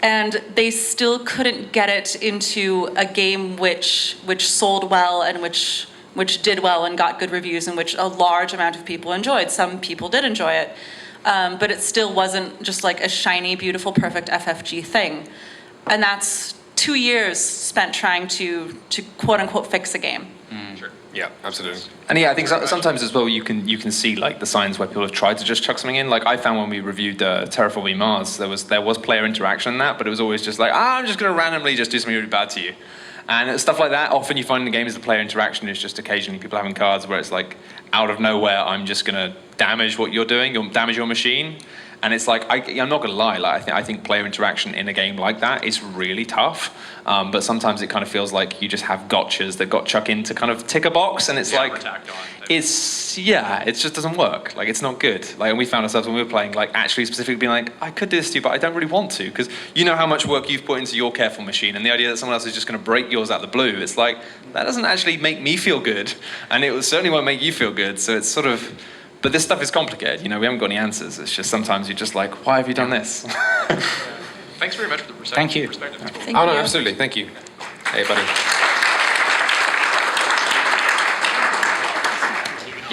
S4: And they still couldn't get it into a game which sold well and which did well and got good reviews and which a large amount of people enjoyed. Some people did enjoy it. But it still wasn't just like a shiny, beautiful, perfect FFG thing. And that's 2 years spent trying to quote unquote fix a game.
S11: Sure.
S3: Yeah, absolutely.
S1: And I think sometimes as well you can see like the signs where people have tried to just chuck something in. Like I found when we reviewed Terraforming Mars, there was player interaction in that, but it was always just like, I'm just going to randomly just do something really bad to you. And stuff like that, often you find in the games the player interaction is just occasionally people having cards where it's like, out of nowhere, I'm just going to damage what you're doing, damage your machine. And it's like, I'm not going to lie, like, I think player interaction in a game like that is really tough. But sometimes it kind of feels like you just have gotchas that got chucked in to kind of tick a box, and it's like, it just doesn't work. Like, it's not good. Like, and we found ourselves when we were playing, like, actually specifically being like, I could do this to you, but I don't really want to, because you know how much work you've put into your careful machine, and the idea that someone else is just going to break yours out of the blue, it's like, that doesn't actually make me feel good, and it certainly won't make you feel good. So it's sort of, but this stuff is complicated. We haven't got any answers. It's just sometimes you're just like, why have you done this?
S11: Thanks very much for the perspective.
S2: Thank you.
S11: Perspective.
S3: No, absolutely. Thank you. Hey, buddy.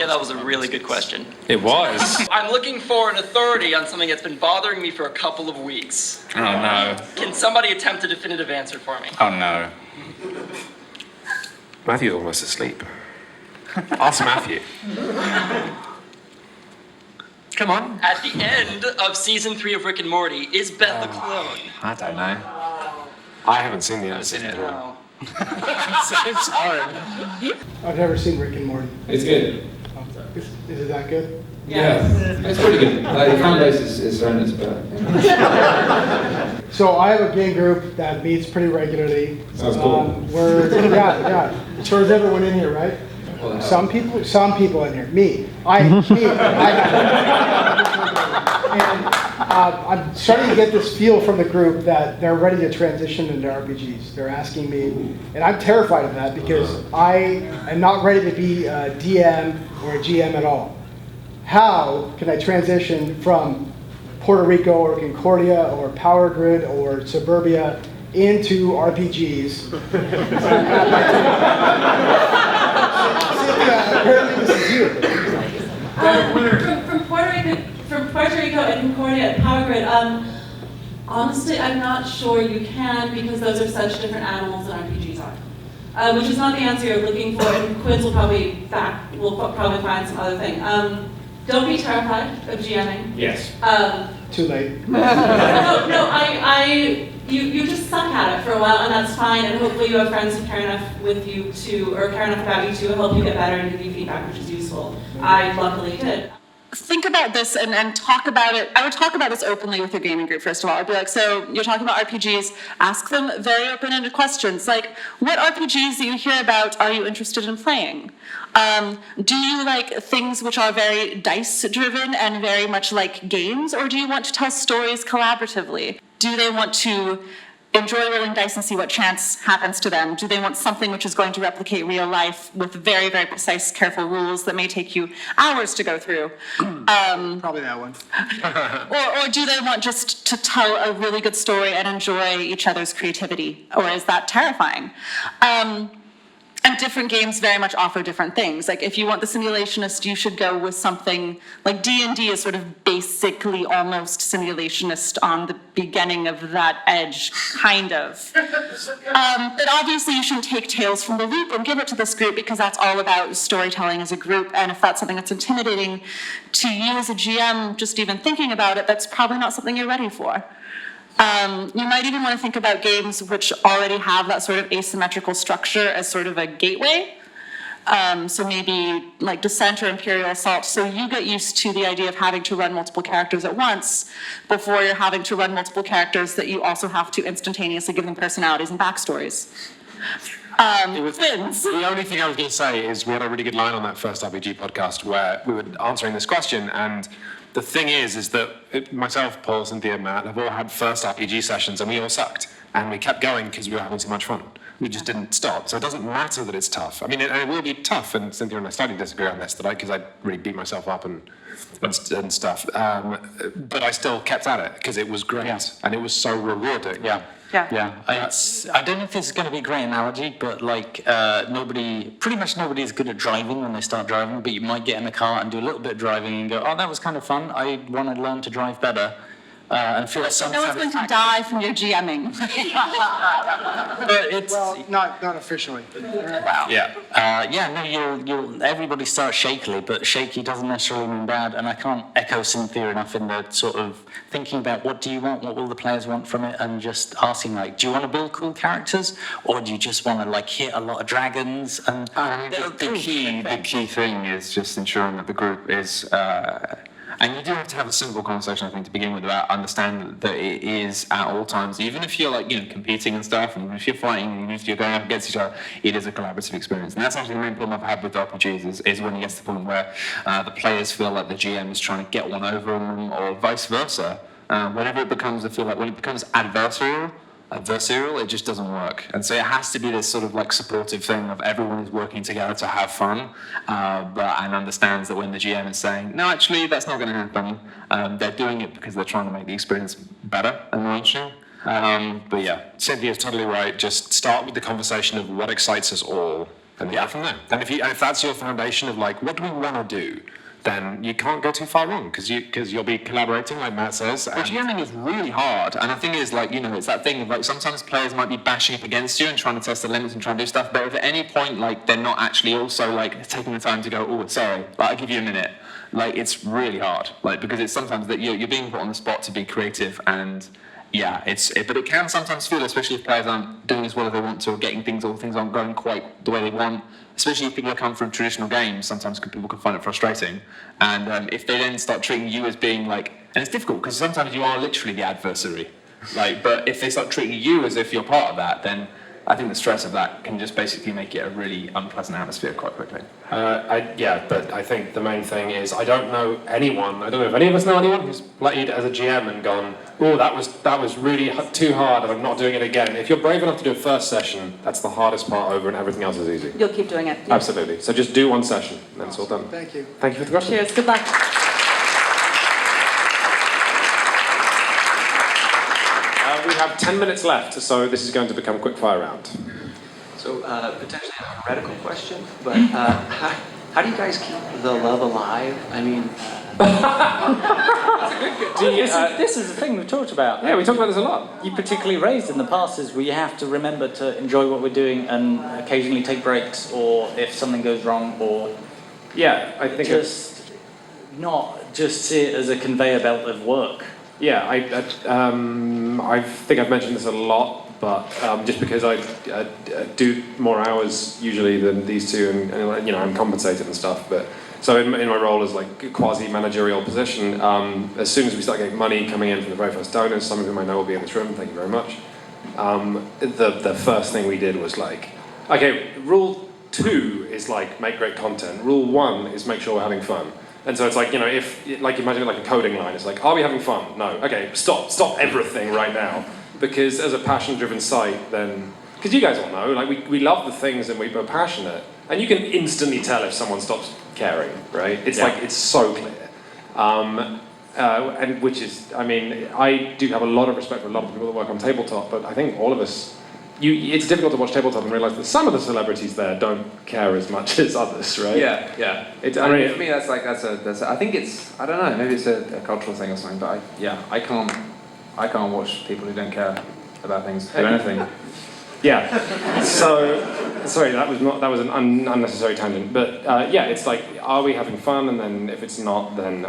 S12: Yeah, that was a really good question.
S3: It was.
S12: I'm looking for an authority on something that's been bothering me for a couple of weeks.
S2: Oh no.
S12: Can somebody attempt a definitive answer for me?
S2: Oh no.
S3: Matthew's almost asleep. Ask Matthew. Come on.
S12: At the end of season 3 of Rick and Morty, is Ben the clone?
S3: I don't know. I haven't seen the end of season 3. It's hard.
S13: I've never seen Rick and Morty.
S14: It's good.
S13: Is it that good?
S14: Yeah, it's pretty good. Like, the fan base is horrendous, but...
S13: So I have a game group that meets pretty regularly.
S14: Sounds cool.
S13: Yeah. So is everyone in here, right?
S14: Well,
S13: Some people in here. Me. And I'm starting to get this feel from the group that they're ready to transition into RPGs. They're asking me, and I'm terrified of that because I am not ready to be a DM or a GM at all. How can I transition from Puerto Rico or Concordia or Power Grid or Suburbia into RPGs? Cynthia, apparently this is you.
S15: From Puerto Rico and Concordia and Power Grid, honestly, I'm not sure you can because those are such different animals than RPGs are. Which is not the answer you're looking for, and Quiz will probably find some other thing. Don't be terrified of GMing.
S14: Yes.
S13: Too late.
S15: No, you just suck at it for a while, and that's fine. And hopefully you have friends who care enough with you to, or care enough about you to help you get better and give you feedback, which is useful. I luckily did.
S4: Think about this and talk about it. I would talk about this openly with your gaming group, first of all. I'd be like, so you're talking about RPGs, ask them very open-ended questions. Like, what RPGs that you hear about are you interested in playing? Do you like things which are very dice-driven and very much like games, or do you want to tell stories collaboratively? Do they want to enjoy rolling dice and see what chance happens to them? Do they want something which is going to replicate real life with very, very precise, careful rules that may take you hours to go through?
S13: Probably that one.
S4: Or do they want just to tell a really good story and enjoy each other's creativity? Or is that terrifying? And different games very much offer different things. Like if you want the simulationist, you should go with something like D&D is sort of basically almost simulationist on the beginning of that edge, kind of. But obviously you shouldn't take Tales from the Loop and give it to this group because that's all about storytelling as a group. And if that's something that's intimidating to you as a GM, just even thinking about it, that's probably not something you're ready for. You might even want to think about games which already have that sort of asymmetrical structure as sort of a gateway. So maybe like Descent or Imperial Assault, so you get used to the idea of having to run multiple characters at once before you're having to run multiple characters that you also have to instantaneously give them personalities and backstories.
S3: The only thing I was going to say is we had a really good line on that first RPG podcast where we were answering this question, and the thing is that myself, Paul, Cynthia, Matt have all had first RPG sessions and we all sucked. And we kept going because we were having so much fun. We just didn't stop. So it doesn't matter that it's tough. I mean, it will be tough, and Cynthia and I slightly disagree on this, because I really beat myself up and stuff. But I still kept at it because it was great and it was so rewarding.
S2: Yeah. I don't know if this is going to be a great analogy, but like pretty much nobody is good at driving when they start driving, but you might get in the car and do a little bit of driving and go, oh, that was kind of fun. I want to learn to drive better. And feel some
S4: no one's going to die from your GMing.
S2: But it's
S13: not officially.
S2: Wow. Everybody starts shakily, but shaky doesn't necessarily mean bad. And I can't echo Cynthia enough in the sort of thinking about what do you want, what will the players want from it, and just asking like, do you want to build cool characters, or do you just want to like hit a lot of dragons? And
S3: the key thing is just ensuring that the group is. And you do have to have a simple conversation, I think, to begin with, about understanding that it is at all times, even if you're like, competing and stuff, and if you're fighting, and if you're going up against each other, it is a collaborative experience. And that's actually the main problem I've had with RPGs is when it gets to the point where the players feel like the GM is trying to get one over on them, or vice versa. Whenever it becomes, I feel like when it becomes adversarial, it just doesn't work. And so it has to be this sort of like supportive thing of everyone is working together to have fun, and understands that when the GM is saying, no, actually, that's not going to happen, they're doing it because they're trying to make the experience better and more interesting. But yeah, Cynthia's totally right. Just start with the conversation of what excites us all, And yeah, from there. And if that's your foundation of like, what do we want to do? Then you can't go too far wrong because you'll be collaborating, like Matt says. But GMing is really hard, and the thing is, like, it's that thing of like sometimes players might be bashing up against you and trying to test the limits and trying to do stuff, but if at any point like they're not actually also like taking the time to go, oh, sorry, like, I'll give you a minute. Like, it's really hard, like, because it's sometimes that you're being put on the spot to be creative, and yeah, but it can sometimes feel, especially if players aren't doing as well as they want to, or getting things aren't going quite the way they want. Especially if people come from traditional games, sometimes people can find it frustrating. And if they then start treating you as being like, and it's difficult because sometimes you are literally the adversary. Like, but if they start treating you as if you're part of that, then I think the stress of that can just basically make it a really unpleasant atmosphere quite quickly. But I think the main thing is I don't know if any of us know anyone who's played as a GM and gone, oh, that was really too hard and I'm not doing it again. If you're brave enough to do a first session, that's the hardest part over and everything else is easy.
S4: You'll keep doing it. Yeah.
S3: Absolutely. So just do one session and then it's all done.
S13: Thank you.
S3: Thank you for the question.
S4: Cheers. Good luck.
S3: We have 10 minutes left, so this is going to become a quick fire round.
S16: So potentially a heretical question, but how do you guys keep the love alive? I mean,
S2: this is the thing we've talked about.
S3: Yeah, we talked about this a lot.
S2: You particularly raised in the past is we have to remember to enjoy what we're doing and occasionally take breaks, or if something goes wrong, or
S3: I think
S2: not just see it as a conveyor belt of work.
S3: Yeah, I think I've mentioned this a lot, but just because I do more hours usually than these two, and I'm compensated and stuff. But so in my role as like quasi-managerial position, as soon as we start getting money coming in from the very first donors, some of whom I know will be in this room, thank you very much. The first thing we did was like, okay, rule 2 is like make great content. Rule 1 is make sure we're having fun. And so it's like, imagine like a coding line. It's like, are we having fun? No. Okay, stop everything right now. Because as a passion-driven site, then, because you guys all know, like we love the things and we're passionate, and you can instantly tell if someone stops caring, right? It's like, it's so clear. And which is, I do have a lot of respect for a lot of people that work on tabletop, but I think all of us, it's difficult to watch tabletop and realise that some of the celebrities there don't care as much as others, right?
S14: Yeah. For me, that's I think it's, I don't know, maybe it's a cultural thing or something, but I can't watch people who don't care about things, do anything.
S3: Yeah. So, sorry, that was an unnecessary tangent, but it's like, are we having fun? And then if it's not, then.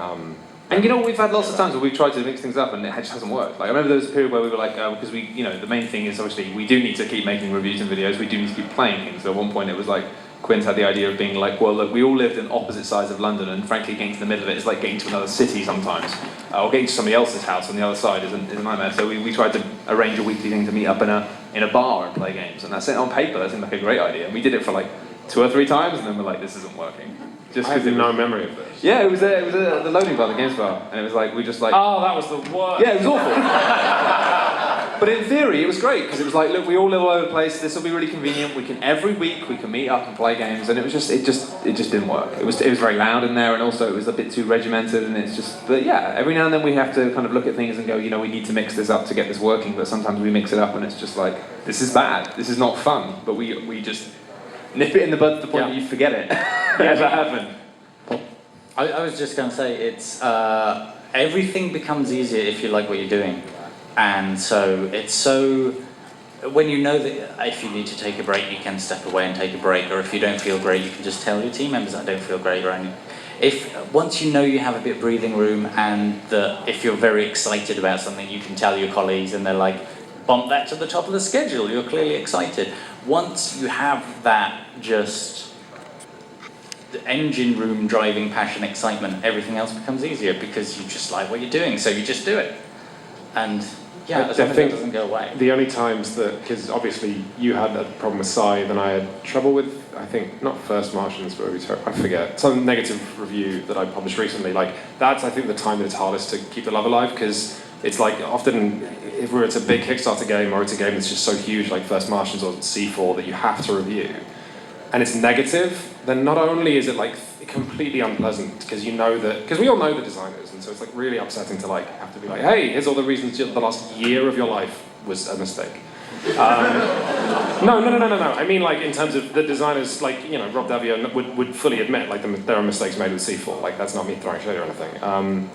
S14: And we've had lots of times where we've tried to mix things up and it just hasn't worked. Like I remember there was a period where we were like, because the main thing is obviously we do need to keep making reviews and videos, we do need to keep playing things. So at one point it was like, Quint had the idea of being like, well, look, we all lived in opposite sides of London, and frankly, getting to the middle of it is like getting to another city sometimes, or getting to somebody else's house on the other side is a nightmare. So we tried to arrange a weekly thing to meet up in a bar and play games, and on paper that seemed like a great idea. And we did it for like 2 or 3 times, and then we're like, this isn't working.
S3: Just I have no memory of this.
S14: Yeah, it was the loading bar, the games bar, and it was like we just like.
S3: Oh, that was the worst.
S14: Yeah, it was awful. But in theory, it was great because it was like, look, we all live all over the place. This will be really convenient. Every week we can meet up and play games, and it just didn't work. It was very loud in there, and also it was a bit too regimented, and it's just. But yeah, every now and then we have to kind of look at things and go, we need to mix this up to get this working. But sometimes we mix it up, and it's just like, this is bad. This is not fun. But we just nip it in the bud to the point that you forget it. As that happened.
S2: I was just going to say, it's everything becomes easier if you like what you're doing. And so when you know that if you need to take a break, you can step away and take a break, or if you don't feel great, you can just tell your team members, I don't feel great, or anything. Once you know you have a bit of breathing room, and if you're very excited about something, you can tell your colleagues, and they're like, bump that to the top of the schedule, you're clearly excited. Once you have that just the engine room driving passion, excitement, everything else becomes easier because you just like what you're doing, so you just do it. And as long as it doesn't go away.
S3: The only times because obviously you had a problem with Scythe and I had trouble with, I think, not First Martians, but I forget, some negative review that I published recently, like that's I think the time that it's hardest to keep the love alive, because it's like often if it's a big Kickstarter game or it's a game that's just so huge like First Martians or C4 that you have to review, and it's negative, then not only is it like completely unpleasant because because we all know the designers, and so it's like really upsetting to like have to be like, hey, here's all the reasons the last year of your life was a mistake. No. I mean, like, in terms of the designers, like, you know, Rob Daviau would fully admit, like, there are mistakes made with C4. Like, that's not me throwing shade or anything.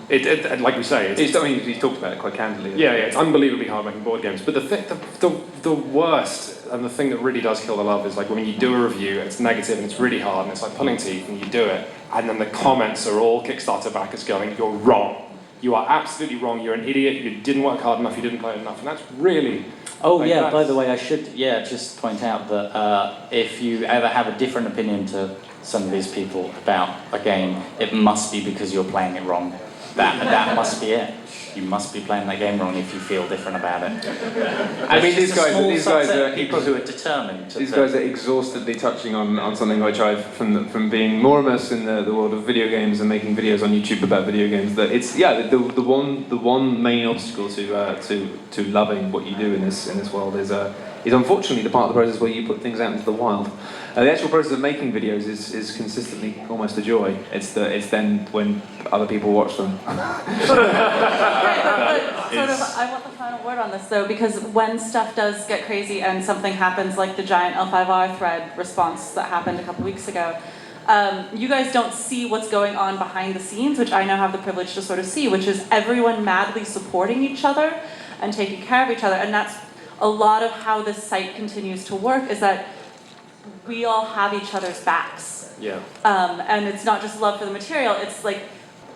S3: It like we say,
S14: he's talked about it quite candidly.
S3: Yeah, it's unbelievably hard making board games. But the worst and the thing that really does kill the love is like when you do a review and it's negative and it's really hard and it's like pulling teeth and you do it and then the comments are all Kickstarter backers going, you're wrong. You are absolutely wrong. You're an idiot. You didn't work hard enough. You didn't play enough. And that's really...
S2: Oh, like, yeah, by the way, I should just point out that if you ever have a different opinion to some of these people about a game, it must be because you're playing it wrong. That must be it. You must be playing that game wrong if you feel different about it.
S14: I mean, these guys are
S2: people who are determined.
S14: These guys are exhaustively touching on something which I've from being more immersed in the world of video games and making videos on YouTube about video games. That it's the one main obstacle to loving what you do in this world is unfortunately the part of the process where you put things out into the wild. The actual process of making videos is consistently almost a joy. It's then when other people watch them.
S4: I want the final word on this though, because when stuff does get crazy and something happens like the giant L5R thread response that happened a couple weeks ago, you guys don't see what's going on behind the scenes, which I now have the privilege to sort of see, which is everyone madly supporting each other and taking care of each other. And that's a lot of how this site continues to work, is that we all have each other's backs.
S3: Yeah.
S4: And it's not just love for the material, it's like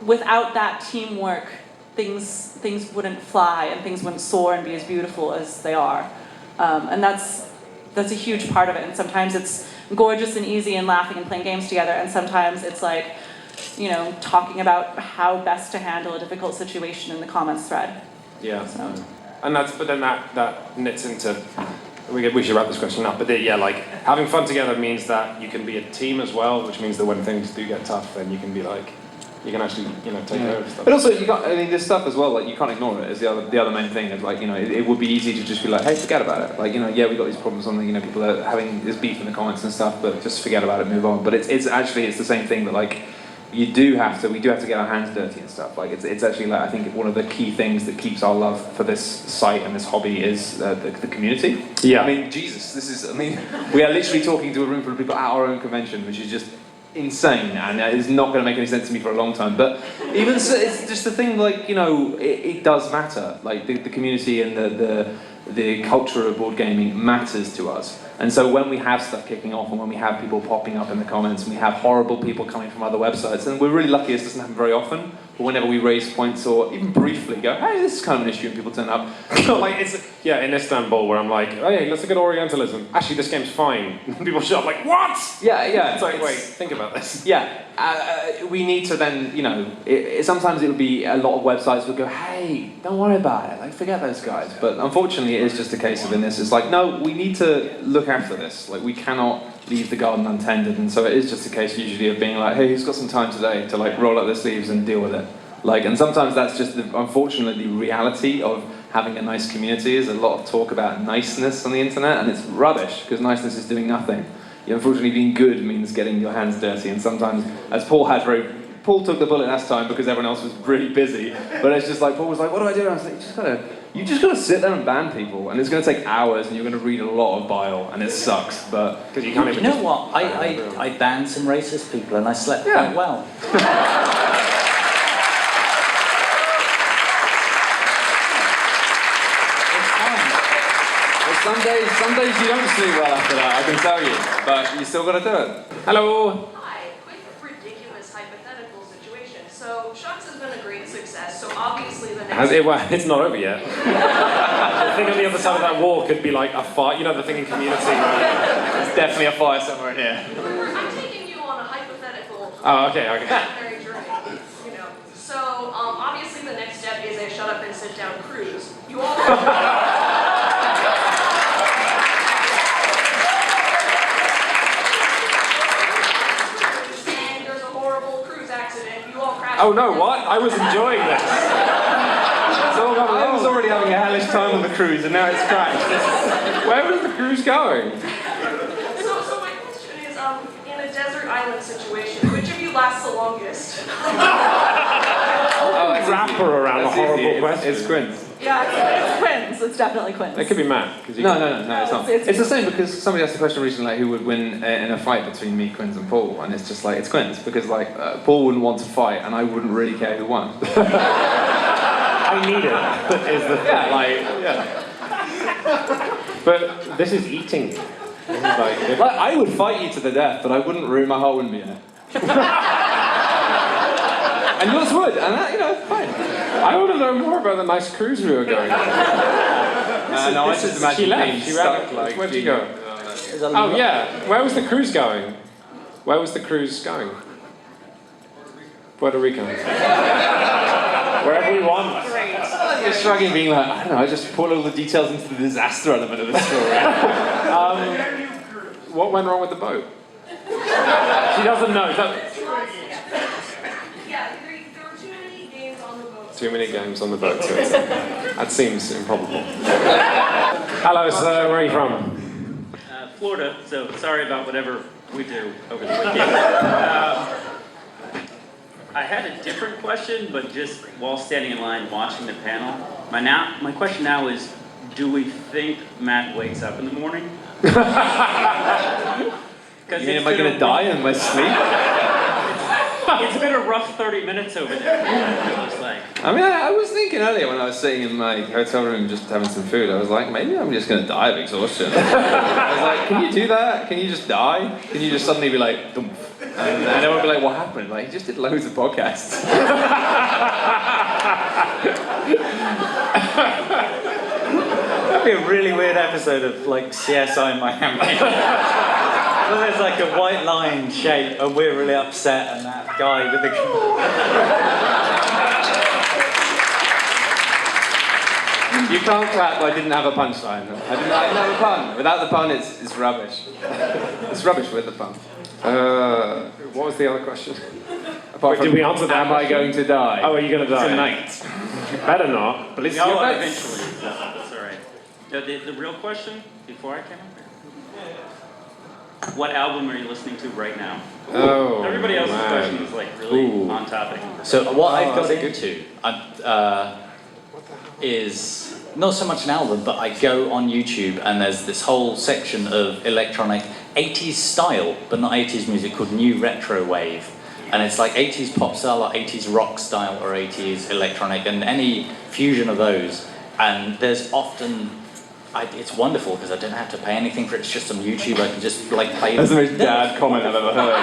S4: without that teamwork, things wouldn't fly and things wouldn't soar and be as beautiful as they are. And that's a huge part of it. And sometimes it's gorgeous and easy and laughing and playing games together, and sometimes it's like, you know, talking about how best to handle a difficult situation in the comments thread.
S3: Yeah. So. But then that knits into... We should wrap this question up, but like having fun together means that you can be a team as well, which means that when things do get tough, then you can be like, you can actually, you know, take care of stuff.
S14: But also, this stuff as well, like, you can't ignore it. Is the other main thing. Is like, you know, it would be easy to just be like, hey, forget about it. Like, you know, yeah, we got these problems on, you know, people are having this beef in the comments and stuff, but just forget about it, move on. But it's the same thing that, like, we do have to get our hands dirty and stuff. Like, it's actually, like, I think one of the key things that keeps our love for this site and this hobby is the community.
S3: Yeah.
S14: I mean, Jesus, we are literally talking to a room full of people at our own convention, which is just insane, and it's not going to make any sense to me for a long time. But even so, it's just the thing, like, you know, it does matter. Like, the community and the culture of board gaming matters to us. And so when we have stuff kicking off and when we have people popping up in the comments and we have horrible people coming from other websites, and we're really lucky this doesn't happen very often, but whenever we raise points or even briefly go, hey, this is kind of an issue, and people turn up.
S3: Like, in Istanbul where I'm like, oh yeah, let's look at Orientalism. Actually, this game's fine. People show up like, what?
S14: Yeah.
S3: It's like, wait, think about this.
S14: Yeah. We need to then, you know, sometimes it would be a lot of websites would go, hey, don't worry about it, like, forget those guys. But unfortunately, it is just a case of in this, it's like, no, we need to look after this. Like, we cannot leave the garden untended. And so it is just a case usually of being like, hey, who's got some time today to, like, roll up their sleeves and deal with it? Like, and sometimes that's just, unfortunately, the reality of having a nice community. Is a lot of talk about niceness on the internet, and it's rubbish, because niceness is doing nothing. Unfortunately, being good means getting your hands dirty, and sometimes, as Paul took the bullet last time because everyone else was really busy, but it's just like, Paul was like, what do I do? And I was like, you just gotta sit there and ban people, and it's gonna take hours, and you're gonna read a lot of bile, and it sucks, but...
S2: Because you can't even... You know what? I banned some racist people, and I slept quite well.
S14: Some days you don't sleep well after that, I can tell you, but you still got to do it. Hello.
S17: Hi, quick ridiculous hypothetical situation. So SHUX has been a great success, so obviously the next...
S3: It's not over yet. The thing on the other side of that wall could be like a fire, you know, the thing in Community. There's definitely a fire somewhere in here.
S17: I'm taking you on a hypothetical...
S3: Oh, okay.
S17: ...journey, you know. So, obviously the next step is a shut up and sit down cruise. You all...
S3: Oh no, what? I was enjoying this.
S14: I was already having a hellish time on the cruise, and now it's crashed.
S3: Where was the cruise going?
S17: So my question is, in a desert island situation, which of you lasts the longest?
S3: Wrapper around a horrible question.
S14: It's Quince.
S4: Yeah, it's Quinn's. It's definitely Quinn's.
S3: It could be Matt.
S14: No, it's not.
S4: It's
S14: It's the same because somebody asked the question recently, like, who would win in a fight between me, Quinns, and Paul, and it's just like, it's Quinns, because like, Paul wouldn't want to fight, and I wouldn't really care who won.
S3: I need it. Is the thing.
S14: Yeah.
S3: But this is eating. This is like
S14: I would fight you to the death, but I wouldn't ruin my heart wouldn't be in it. And yours would, and that, you know, fine.
S3: I want to know more about the nice cruise we were going on.
S14: No, I just imagine
S3: she left.
S14: being
S3: She
S14: stuck,
S3: ran.
S14: like,
S3: Where'd she
S14: being-
S3: go? Oh yeah. Where was the cruise going? Where was the cruise going? Puerto Rico. Wherever we want.
S14: You're struggling being like, I don't know, I just put all the details into the disaster element of the story.
S3: What went wrong with the boat? She doesn't know.
S17: Yeah, there were too many games on the boat.
S3: Too many games on the boat. So that seems improbable. Hello, sir. Where are you from?
S18: Florida, so sorry about whatever we do over the weekend. I had a different question, but just while standing in line watching the panel, my question now is, do we think Matt wakes up in the morning?
S14: You mean, am I going to die in my sleep?
S18: It's been a rough 30 minutes over there. It's like,
S14: I mean, I was thinking earlier when I was sitting in my hotel room just having some food, I was like, maybe I'm just going to die of exhaustion. I was like, can you do that? Can you just die? Can you just suddenly be like, "Dum," and everyone would be like, what happened? Like, he just did loads of podcasts.
S2: That'd be a really weird episode of like CSI Miami. Well, there's like a white line shape, and we're really upset, and that guy with the.
S14: You can't clap, I didn't have a punchline. I didn't have a pun. Without the pun, it's rubbish. It's rubbish with the pun.
S3: What was the other question?
S14: Apart
S3: Did we answer that?
S14: Am I going to die?
S3: Oh, are you going to die?
S14: Tonight.
S3: Better not. But it's
S18: no, eventually. That's all right. The real question, before I came up here, what album are you listening to right now?
S3: Oh,
S18: everybody else's
S3: man.
S18: question is like really on topic.
S2: So what I've got into is not so much an album, but I go on YouTube and there's this whole section of electronic 80s style, but not 80s music, called New Retro Wave. And it's like 80s pop style or 80s rock style or 80s electronic and any fusion of those. And there's often, it's wonderful because I don't have to pay anything for it. It's just on YouTube. I can just like play.
S14: That's the most dad comment I've ever heard.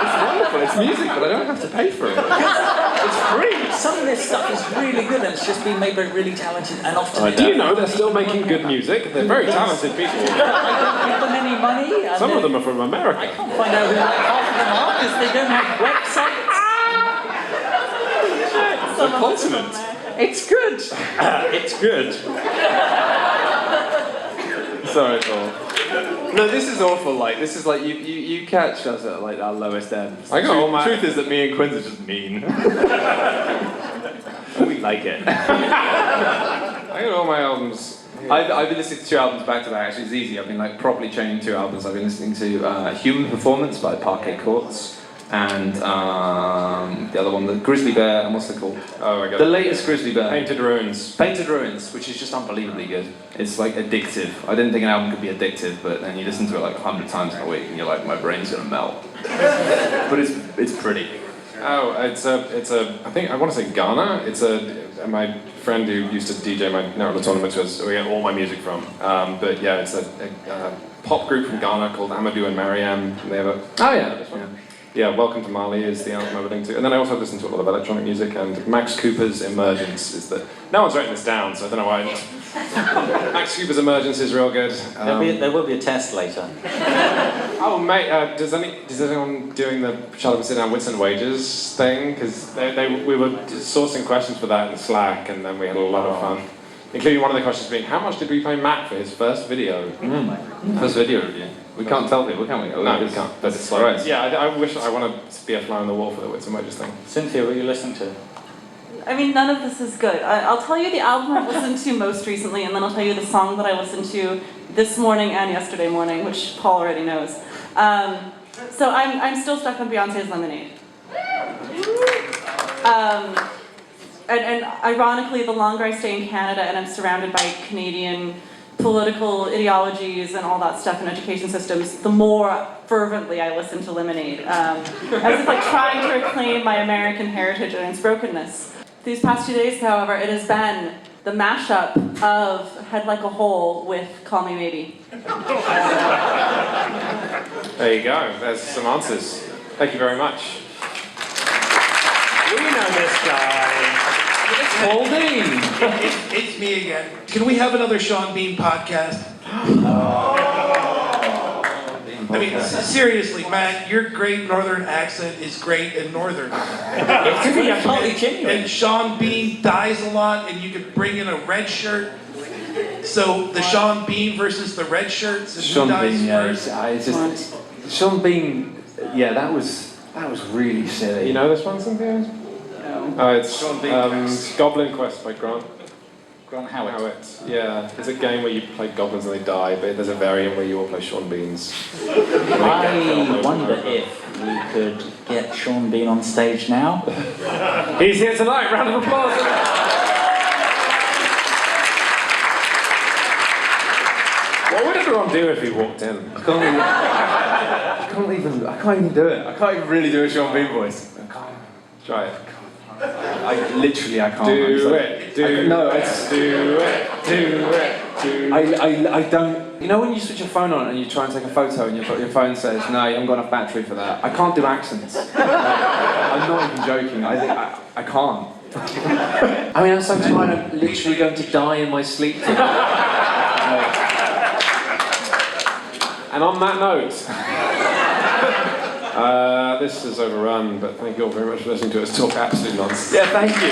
S14: It's wonderful. It's music, but I don't have to pay for it. It's free.
S2: Some of this stuff is really good and it's just been made by really talented and often.
S3: Do you know they're still making good music? They're very talented people.
S2: I don't give them any money. And
S3: Some of them are from America.
S2: I can't find out who like half of them are because they don't have websites.
S14: The continent.
S2: It's good. It's good.
S14: Sorry, Paul. No, this is awful. Like, this is like you catch us at like our lowest end.
S3: I got all my.
S14: Truth is that me and Quinns are just mean. We like it.
S3: I got all my albums.
S14: I've been listening to 2 albums back to back. Actually, it's easy. I've been like properly chaining 2 albums. I've been listening to Human Performance by Parquet Courts and the other one, the Grizzly Bear, and what's it called?
S3: Oh, I got
S14: the latest Grizzly Bear.
S3: Painted Ruins.
S14: Painted Ruins, which is just unbelievably good. It's like addictive. I didn't think an album could be addictive, but then you listen to it like 100 times in a week, and you're like, my brain's gonna melt. But it's pretty.
S3: Oh, it's a. I think I want to say Ghana. It's my friend who used to DJ my network tournaments was where I get all my music from. But yeah, it's a pop group from Ghana called Amadou and Mariam. They have a.
S14: Oh yeah, this one.
S3: Yeah, Welcome to Mali is the album I'm listening to. And then I also listen to a lot of electronic music, and Max Cooper's Emergence is the... No one's writing this down, so I don't know why. Max Cooper's Emergence is real good.
S2: There will be a test later.
S3: Oh, mate, does anyone doing the Shut Up and Sit Down Wits and Wages thing? Because we were sourcing questions for that in Slack, and then we had a lot of fun. Including one of the questions being, how much did we pay Matt for his first video?
S14: First video review. We can't tell people, can we?
S3: No, we can't. But it's like,
S14: right.
S3: Yeah, I wish I want to be a fly on the wall for the Wits and Wages thing.
S2: Cynthia, what are you listening to?
S4: I mean, none of this is good. I'll tell you the album I've listened to most recently, and then I'll tell you the song that I listened to this morning and yesterday morning, which Paul already knows. So I'm still stuck on Beyonce's Lemonade. and ironically, the longer I stay in Canada and I'm surrounded by Canadian political ideologies and all that stuff in education systems, the more fervently I listen to Lemonade, as if like trying to reclaim my American heritage and its brokenness. These past 2 days, however, it has been the mashup of Head Like a Hole with Call Me Maybe.
S3: There you go. There's some answers. Thank you very much.
S5: We know this guy.
S3: It's Paul Dean.
S8: It's me again. Can we have another Sean Bean podcast? I mean, seriously, Matt, your great northern accent is great and northern.
S18: It could be totally genuine.
S8: And Sean Bean dies a lot, and you could bring in a red shirt. So the Sean Bean versus the red shirts, and
S14: Sean
S8: who dies
S14: Bean, yeah,
S8: first?
S14: Sean Bean, yeah, that was really silly.
S3: You know this one, Cynthia? No. It's Goblin Quest by Grant Howitt. Yeah, it's a game where you play goblins and they die, but there's a variant where you all play Sean Beans.
S2: I wonder if we could get Sean Bean on stage now.
S3: He's here tonight, round of applause. What would everyone do if he walked in?
S14: I can't even do it. I can't even really do a Sean Bean voice. I can't.
S3: Try it.
S14: I can't.
S3: Do it.
S14: I don't. You know when you switch your phone on and you try and take a photo and your phone says, no, you haven't got enough battery for that. I can't do accents. I'm not even joking. I can't. I mean, I'm so tired. I'm literally going to die in my sleep tonight.
S3: And on that note, this is overrun, but thank you all very much for listening to us talk absolute nonsense.
S14: Yeah, thank you.